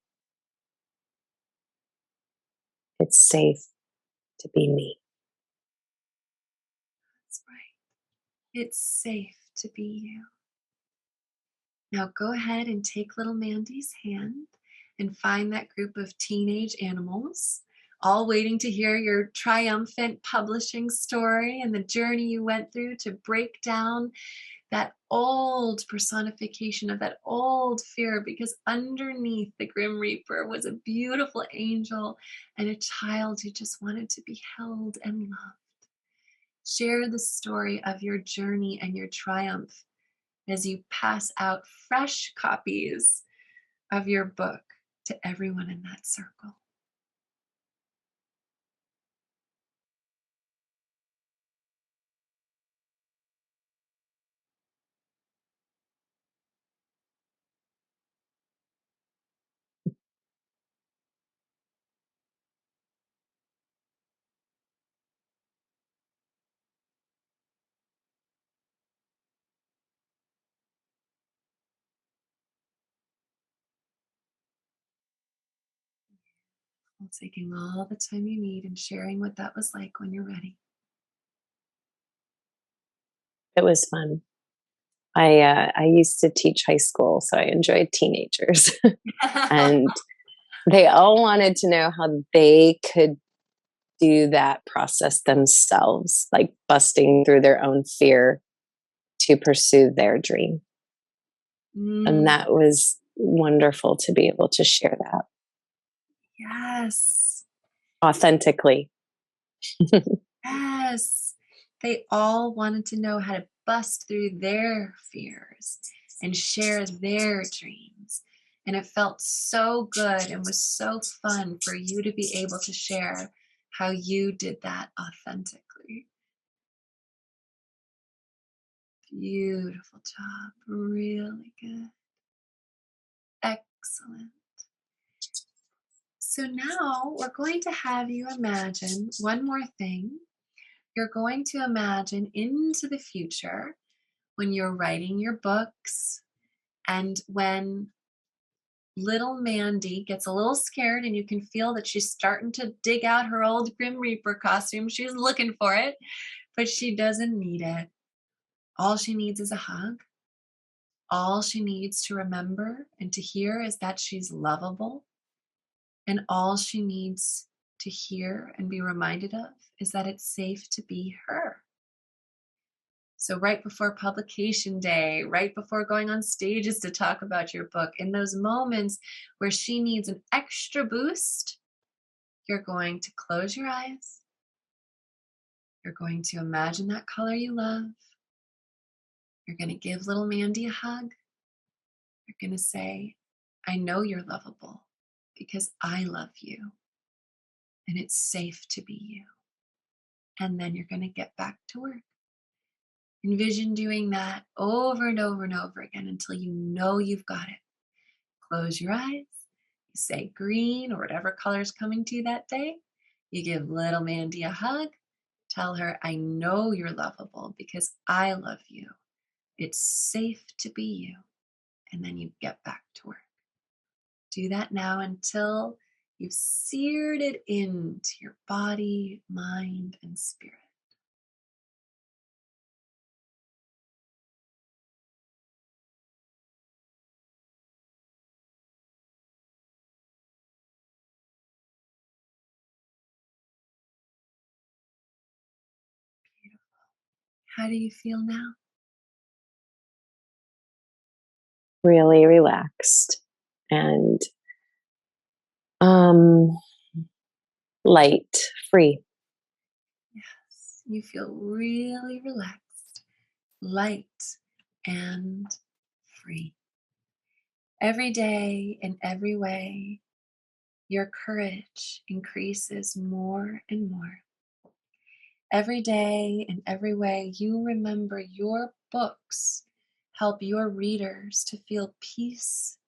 It's safe to be me. That's right. It's safe to be you. Now go ahead and take little Mandy's hand and find that group of teenage animals, all waiting to hear your triumphant publishing story and the journey you went through to break down that old personification of that old fear, because underneath the Grim Reaper was a beautiful angel and a child who just wanted to be held and loved. Share the story of your journey and your triumph as you pass out fresh copies of your book to everyone in that circle. Taking all the time you need and sharing what that was like when you're ready. It was fun. I used to teach high school, so I enjoyed teenagers. And they all wanted to know how they could do that process themselves, like busting through their own fear to pursue their dream. And that was wonderful to be able to share that Yes. authentically. Yes. They all wanted to know how to bust through their fears and share their dreams. And it felt so good and was so fun for you to be able to share how you did that authentically. Beautiful job. Really good. Excellent. So now we're going to have you imagine one more thing. You're going to imagine into the future when you're writing your books and when little Mandy gets a little scared and you can feel that she's starting to dig out her old Grim Reaper costume. She's looking for it, but she doesn't need it. All she needs is a hug. All she needs to remember and to hear is that she's lovable. And all she needs to hear and be reminded of is that it's safe to be her. So right before publication day, right before going on stages to talk about your book, in those moments where she needs an extra boost, you're going to close your eyes. You're going to imagine that color you love. You're going to give little Mandy a hug. You're going to say, I know you're lovable because I love you and it's safe to be you. And then you're going to get back to work. Envision doing that over and over and over again until you know you've got it. Close your eyes. You say green or whatever color is coming to you that day. You give little Mandy a hug. Tell her, I know you're lovable because I love you. It's safe to be you. And then you get back to work. Do that now until you've seared it into your body, mind, and spirit. How do you feel now? Really relaxed and light, free. Yes, you feel really relaxed, light, and free. Every day, in every way, your courage increases more and more. Every day, in every way, you remember your books help your readers to feel peace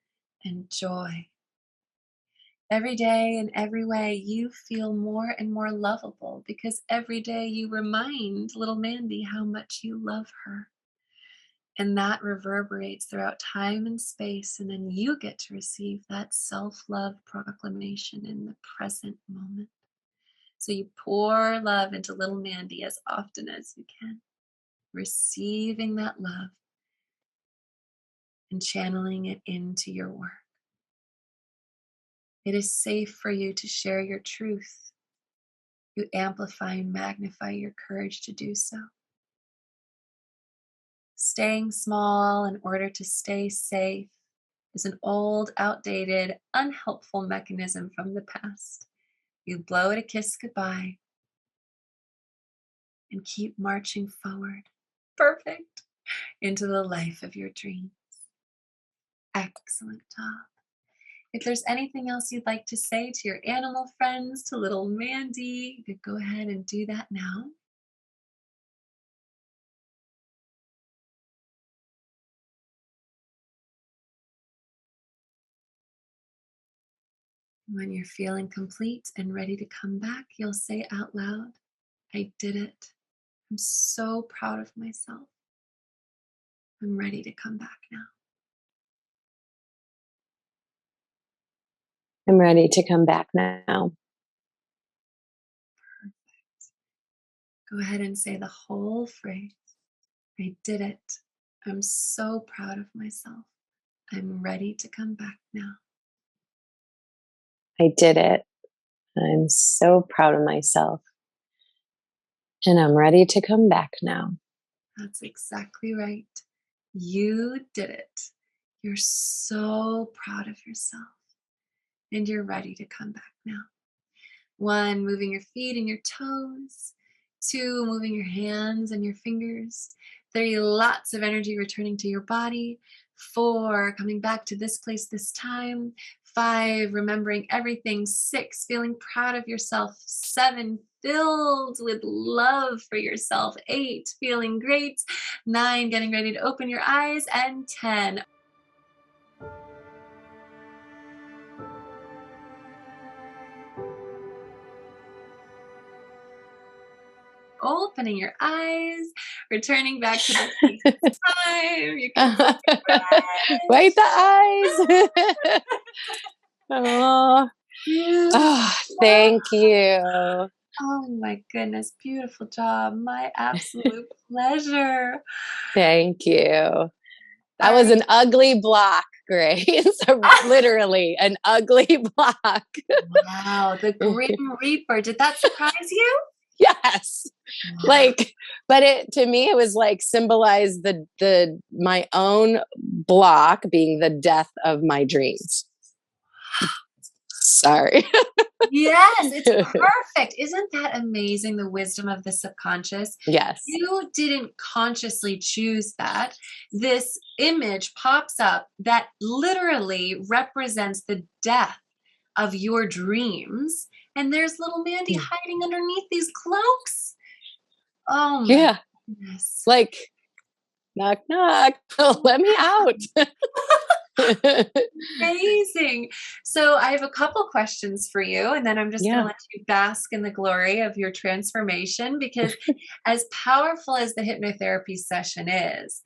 and joy. Every day, in every way, you feel more and more lovable because every day you remind little Mandy how much you love her. And that reverberates throughout time and space, and then you get to receive that self-love proclamation in the present moment. So you pour love into little Mandy as often as you can, receiving that love and channeling it into your work. It is safe for you to share your truth. You amplify and magnify your courage to do so. Staying small in order to stay safe is an old, outdated, unhelpful mechanism from the past. You blow it a kiss goodbye and keep marching forward. Perfect. Into the life of your dreams. Excellent job. If there's anything else you'd like to say to your animal friends, to little Mandy, you could go ahead and do that now. When you're feeling complete and ready to come back, you'll say out loud, I did it. I'm so proud of myself. I'm ready to come back now. I'm ready to come back now. Perfect. Go ahead and say the whole phrase. I did it. I'm so proud of myself. I'm ready to come back now. I did it. I'm so proud of myself. And I'm ready to come back now. That's exactly right. You did it. You're so proud of yourself. And you're ready to come back now. 1, moving your feet and your toes. 2, moving your hands and your fingers. 3, lots of energy returning to your body. 4, coming back to this place this time. 5, remembering everything. 6, feeling proud of yourself. 7, filled with love for yourself. 8, feeling great. 9, getting ready to open your eyes. And 10, opening your eyes, returning back to the time. You can Wipe the eyes. Oh, thank you. Oh my goodness, beautiful job. My absolute pleasure. Thank you. That was an ugly block, Grace. Literally an ugly block. Wow, the Grim Reaper. Did that surprise you? Yes. Like, but to me, it was like symbolized my own block being the death of my dreams. Sorry. Yes, it's perfect. Isn't that amazing? The wisdom of the subconscious. Yes. You didn't consciously choose that. This image pops up that literally represents the death of your dreams. And there's little Mandy hiding underneath these cloaks. Oh my goodness. Like, knock, knock. Let me out. Amazing. So I have a couple questions for you, and then I'm just going to let you bask in the glory of your transformation, because as powerful as the hypnotherapy session is,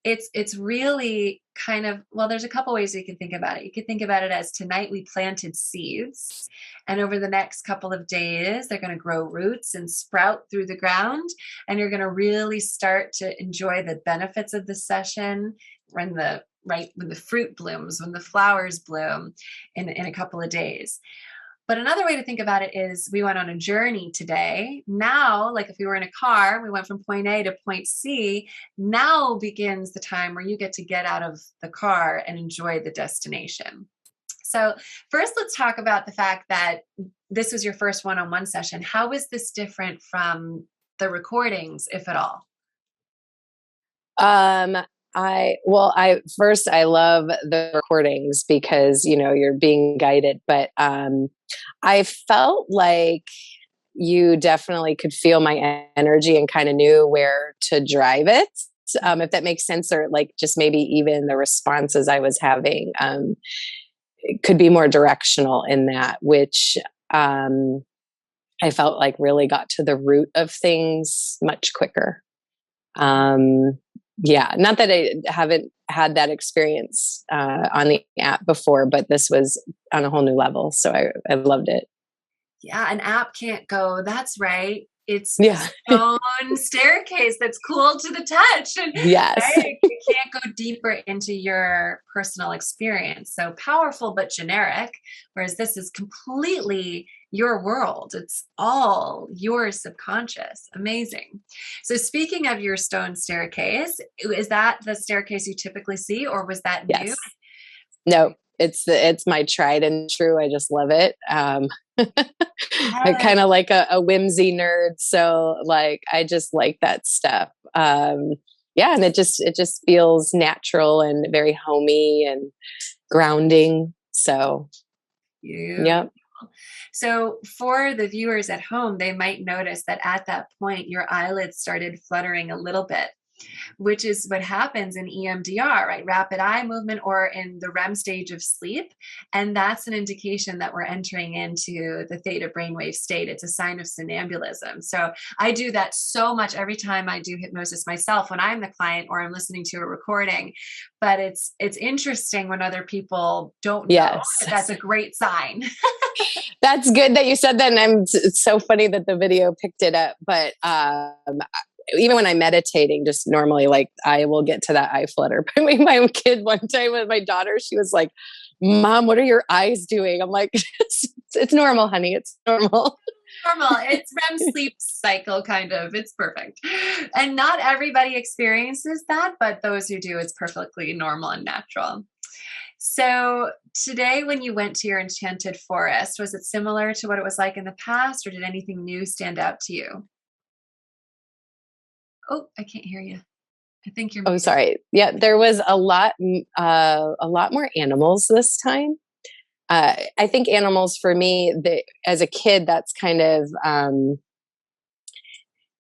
it's really kind of, well, there's a couple ways you can think about it. You could think about it as tonight we planted seeds, and over the next couple of days, they're going to grow roots and sprout through the ground, and you're going to really start to enjoy the benefits of the session when the fruit blooms, when the flowers bloom in a couple of days. But another way to think about it is we went on a journey today. Now, like if we were in a car, we went from point A to point C. Now begins the time where you get to get out of the car and enjoy the destination. So first, let's talk about the fact that this was your first one-on-one session. How is this different from the recordings, if at all? I love the recordings because, you're being guided, but, I felt like you definitely could feel my energy and kind of knew where to drive it. If that makes sense, or like just maybe even the responses I was having, it could be more directional in that, which, I felt like really got to the root of things much quicker. Not that I haven't had that experience on the app before, but this was on a whole new level. So I loved it. Yeah, an app can't go, that's right. It's the stone staircase that's cool to the touch. And yes. Right? You can't go deeper into your personal experience. So powerful, but generic. Whereas this is completely your world. It's all your subconscious. Amazing. So speaking of your stone staircase, is that the staircase you typically see, or was that new? No, it's my tried and true. I just love it. I'm kind Yes. of like a whimsy nerd. So like, I just like that stuff. Yeah. And it just feels natural and very homey and grounding. So, Beautiful. yep. So for the viewers at home, they might notice that at that point, your eyelids started fluttering a little bit, which is what happens in EMDR, right? Rapid eye movement or in the REM stage of sleep. And that's an indication that we're entering into the theta brainwave state. It's a sign of somnambulism. So I do that so much every time I do hypnosis myself when I'm the client or I'm listening to a recording. But it's interesting when other people don't know. Yes. That's a great sign. That's good that you said that. And it's so funny that the video picked it up. But even when I'm meditating, just normally, like I will get to that eye flutter. But my kid one time with my daughter, she was like, "Mom, what are your eyes doing?" I'm like, it's normal, honey. It's normal. Normal. It's REM sleep cycle, kind of. It's perfect. And not everybody experiences that, but those who do, it's perfectly normal and natural. So today, when you went to your enchanted forest, was it similar to what it was like in the past, or did anything new stand out to you? Oh, I can't hear you. I think you're Oh, muted. sorry. Yeah, there was a lot more animals this time. I think animals for me, as a kid, that's kind of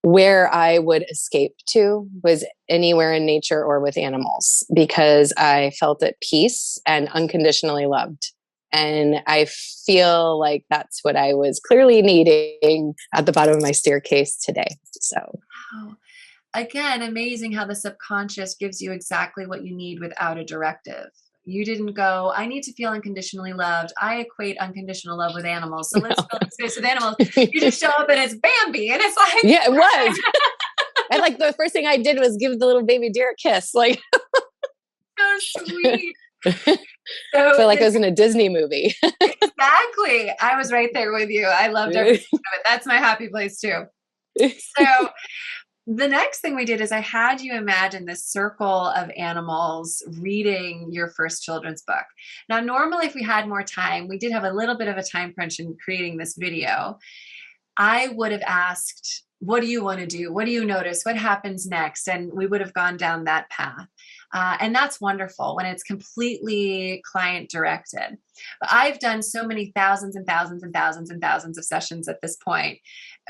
where I would escape to, was anywhere in nature or with animals, because I felt at peace and unconditionally loved. And I feel like that's what I was clearly needing at the bottom of my staircase today. So, Wow. Again, amazing how the subconscious gives you exactly what you need without a directive. You didn't go, I need to feel unconditionally loved. I equate unconditional love with animals. So let's fill the space with animals. You just show up and it's Bambi. And it's like, yeah, it was. And like the first thing I did was give the little baby deer a kiss. Like, so sweet. I So feel like I was in a Disney movie. exactly. I was right there with you. I loved every second of it. That's my happy place too. So the next thing we did is I had you imagine this circle of animals reading your first children's book. Now, normally, if we had more time, we did have a little bit of a time crunch in creating this video. I would have asked, what do you want to do? What do you notice? What happens next? And we would have gone down that path. And that's wonderful when it's completely client directed. But I've done so many thousands and thousands and thousands and thousands of sessions at this point.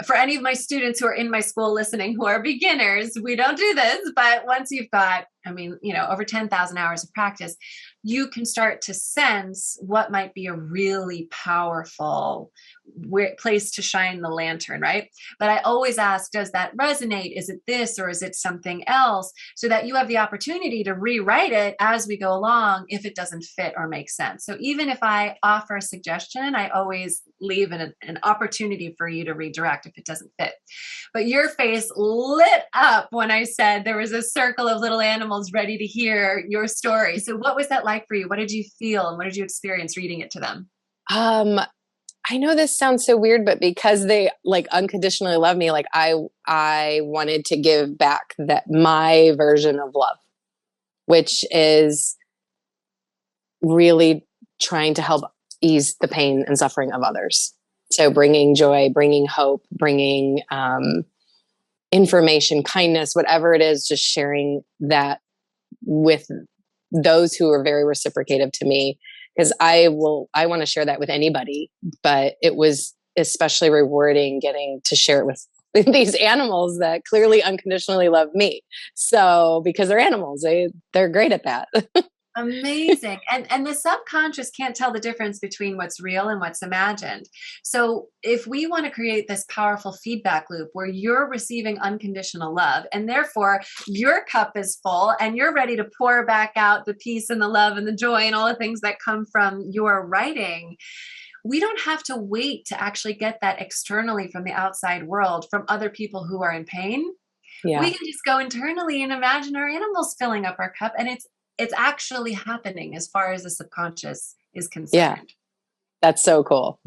For any of my students who are in my school listening who are beginners, we don't do this. But once you've got, over 10,000 hours of practice, you can start to sense what might be a really powerful place to shine the lantern, right? But I always ask, does that resonate? Is it this or is it something else? So that you have the opportunity to rewrite it as we go along if it doesn't fit or make sense. So even if I offer a suggestion, I always leave an opportunity for you to redirect if it doesn't fit. But your face lit up when I said there was a circle of little animals ready to hear your story. So what was that like for you? What did you feel and what did you experience reading it to them? I know this sounds so weird, but because they like unconditionally love me, like I wanted to give back my version of love, which is really trying to help ease the pain and suffering of others. So bringing joy, bringing hope, bringing information, kindness, whatever it is, just sharing that with those who are very reciprocative to me. Because I want to share that with anybody, but it was especially rewarding getting to share it with these animals that clearly unconditionally love me. So because they're animals, they're great at that. Amazing. And the subconscious can't tell the difference between what's real and what's imagined. So if we want to create this powerful feedback loop where you're receiving unconditional love and therefore your cup is full and you're ready to pour back out the peace and the love and the joy and all the things that come from your writing, we don't have to wait to actually get that externally from the outside world, from other people who are in pain. Yeah. We can just go internally and imagine our animals filling up our cup, and it's actually happening as far as the subconscious is concerned. Yeah. That's so cool.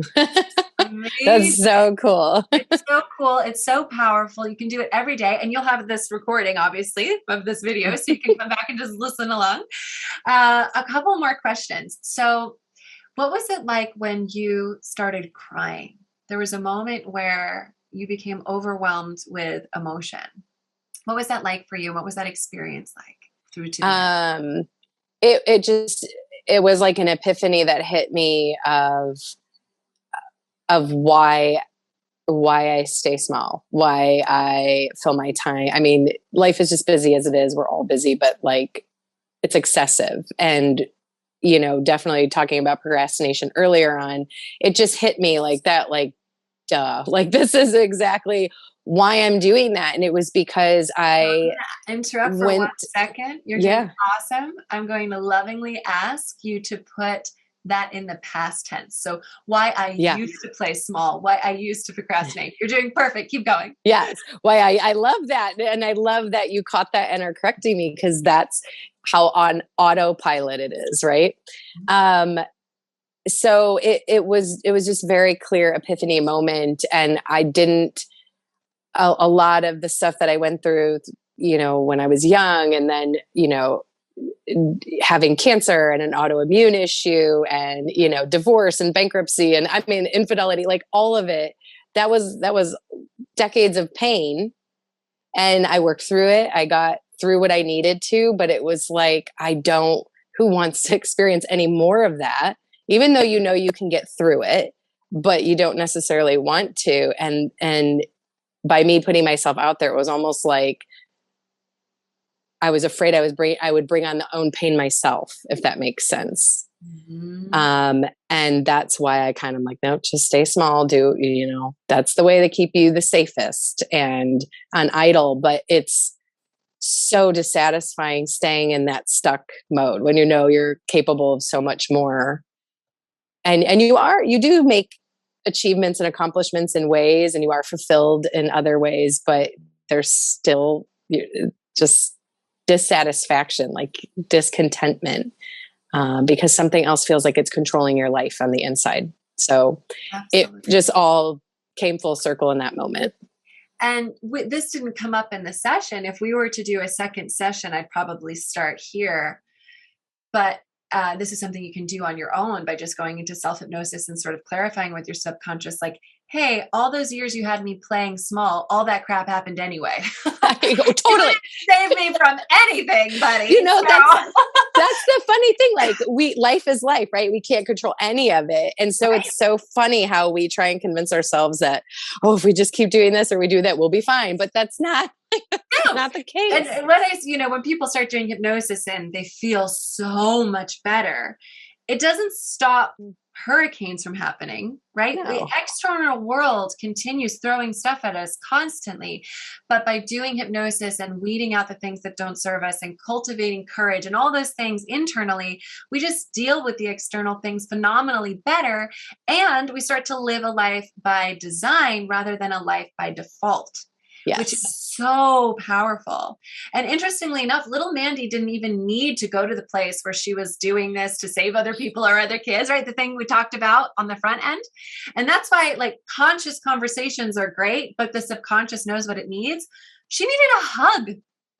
That's so cool. It's so cool. It's so powerful. You can do it every day, and you'll have this recording, obviously, of this video, so you can come back and just listen along. A couple more questions. So, what was it like when you started crying? There was a moment where you became overwhelmed with emotion. What was that like for you? What was that experience like through to the end? It was like an epiphany that hit me of why I stay small, why I fill my time. I mean, life is just busy as it is. We're all busy, but like it's excessive. And, definitely talking about procrastination earlier on, it just hit me like that, like, duh, like this is exactly why I'm doing that. And it was because I interrupt for 1 second. You're doing awesome. I'm going to lovingly ask you to put that in the past tense. So why I used to play small, why I used to procrastinate. You're doing perfect. Keep going. Yes. Why I love that. And I love that you caught that and are correcting me, because that's how on autopilot it is. Right. So it was just very clear epiphany moment. And I didn't, a lot of the stuff that I went through, when I was young, and then, having cancer and an autoimmune issue and, divorce and bankruptcy and infidelity, like all of it, that was decades of pain. And I worked through it. I got through what I needed to, but it was like, who wants to experience any more of that? Even though, you can get through it, but you don't necessarily want to. And by me putting myself out there, it was almost like I was afraid I would bring on the own pain myself, if that makes sense. Mm-hmm. And that's why I kind of like, no, just stay small. That's the way to keep you the safest and on idle. But it's so dissatisfying staying in that stuck mode when you're capable of so much more. And you do make achievements and accomplishments in ways, and you are fulfilled in other ways, but there's still just dissatisfaction, like discontentment, because something else feels like it's controlling your life on the inside. So Absolutely. It just all came full circle in that moment. And this didn't come up in the session. If we were to do a second session, I'd probably start here. But this is something you can do on your own by just going into self-hypnosis and sort of clarifying with your subconscious, like, hey, all those years you had me playing small, all that crap happened anyway. Totally. Save me from anything, buddy. That's the funny thing. Like life is life, right? We can't control any of it. And so It's so funny how we try and convince ourselves that, if we just keep doing this or we do that, we'll be fine. But that's not not the case. And when people start doing hypnosis and they feel so much better, it doesn't stop hurricanes from happening, right? No. The external world continues throwing stuff at us constantly. But by doing hypnosis and weeding out the things that don't serve us and cultivating courage and all those things internally, we just deal with the external things phenomenally better. And we start to live a life by design rather than a life by default. Yes. Which is so powerful. And interestingly enough, little Mandy didn't even need to go to the place where she was doing this to save other people or other kids, right? The thing we talked about on the front end. And that's why conscious conversations are great, but the subconscious knows what it needs. She needed a hug.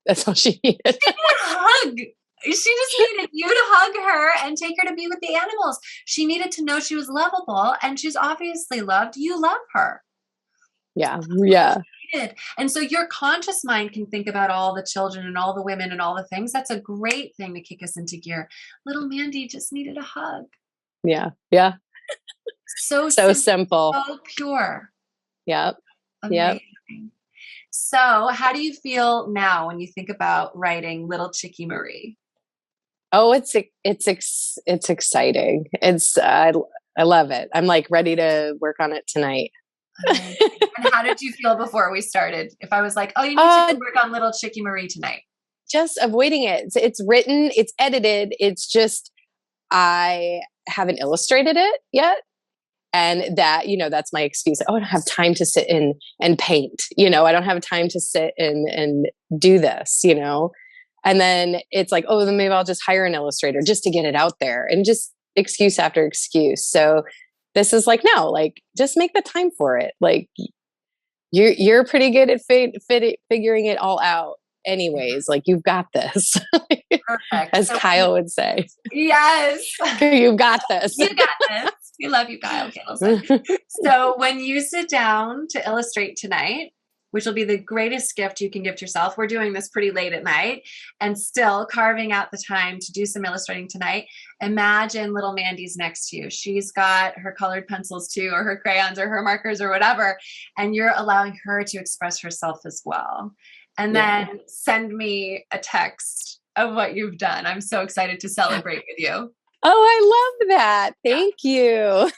That's all she needed. She needed a hug. She just needed you to hug her and take her to be with the animals. She needed to know she was lovable, and she's obviously loved. You love her. Yeah. Yeah. And so your conscious mind can think about all the children and all the women and all the things. That's a great thing to kick us into gear. Little Mandy just needed a hug. Yeah. Yeah. So simple. So pure. Yep. Amazing. Yep. So how do you feel now when you think about writing Little Chickie Marie? Oh, it's exciting. I love it. I'm ready to work on it tonight. And how did you feel before we started? If I was like, oh, you need to work on Little Chickie Marie tonight. Just avoiding it. It's written, it's edited. It's just, I haven't illustrated it yet. And that, that's my excuse. I don't have time to sit in and paint, I don't have time to sit and do this, and then it's like, then maybe I'll just hire an illustrator just to get it out there, and just excuse after excuse. So this is like, no, like just make the time for it. Like you're pretty good at figuring it all out anyways. Like you've got this. Perfect. As So Kyle would say. Yes. You've got this. You got this. We love you, Kyle Kittleson. So when you sit down to illustrate tonight, which will be the greatest gift you can gift yourself. We're doing this pretty late at night and still carving out the time to do some illustrating tonight. Imagine little Mandy's next to you. She's got her colored pencils too, or her crayons or her markers or whatever, and you're allowing her to express herself as well. And then send me a text of what you've done. I'm so excited to celebrate with you. Oh, I love that. Thank you. Of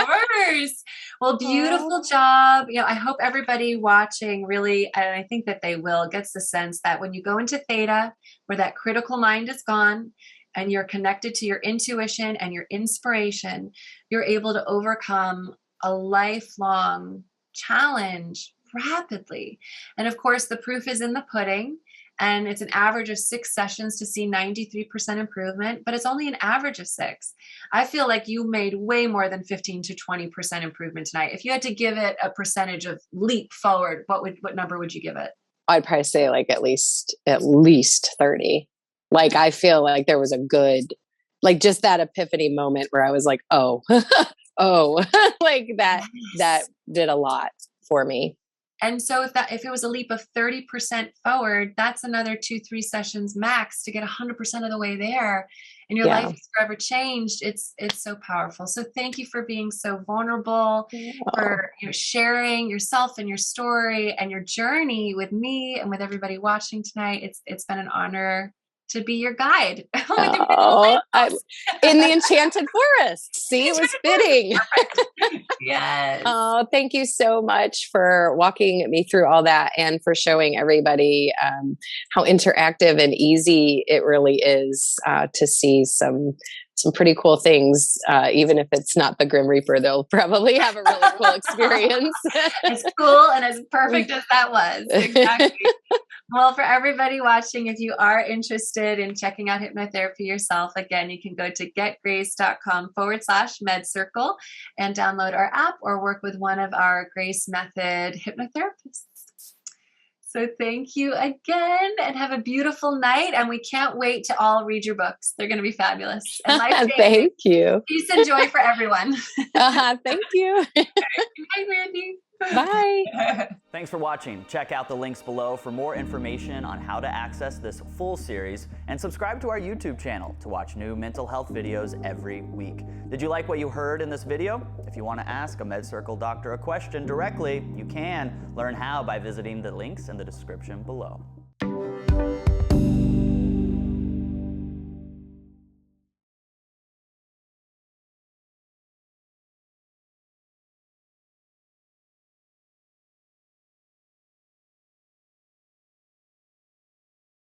course. Well, beautiful job. You know, I hope everybody watching really, and I think that they will, gets the sense that when you go into theta, where that critical mind is gone and you're connected to your intuition and your inspiration, you're able to overcome a lifelong challenge rapidly. And of course, the proof is in the pudding. And it's an average of 6 sessions to see 93% improvement, but it's only an average of 6. I feel like you made way more than 15 to 20% improvement tonight. If you had to give it a percentage of leap forward, what number would you give it? I'd probably say like at least 30. Like I feel like there was a good, like just that epiphany moment where I was like, oh, oh, like that did a lot for me. And so if it was a leap of 30% forward, that's another 2-3 sessions max to get 100% of the way there. And your life is forever changed. It's so powerful. So thank you for being so vulnerable, for sharing yourself and your story and your journey with me and with everybody watching tonight. It's been an honor to be your guide. In the Enchanted Forest. See, it was fitting. Yes. Oh, thank you so much for walking me through all that and for showing everybody how interactive and easy it really is to see some pretty cool things. Even if it's not the Grim Reaper, they'll probably have a really cool experience. As cool and as perfect as that was. Exactly. Well, for everybody watching, if you are interested in checking out hypnotherapy yourself, again, you can go to getgrace.com/MedCircle and download our app or work with one of our Grace Method hypnotherapists. So thank you again and have a beautiful night. And we can't wait to all read your books. They're going to be fabulous. And thank you. Peace and joy for everyone. Thank you. Bye, Randy. Bye. Thanks for watching. Check out the links below for more information on how to access this full series and subscribe to our YouTube channel to watch new mental health videos every week. Did you like what you heard in this video? If you want to ask a MedCircle doctor a question directly, you can learn how by visiting the links in the description below.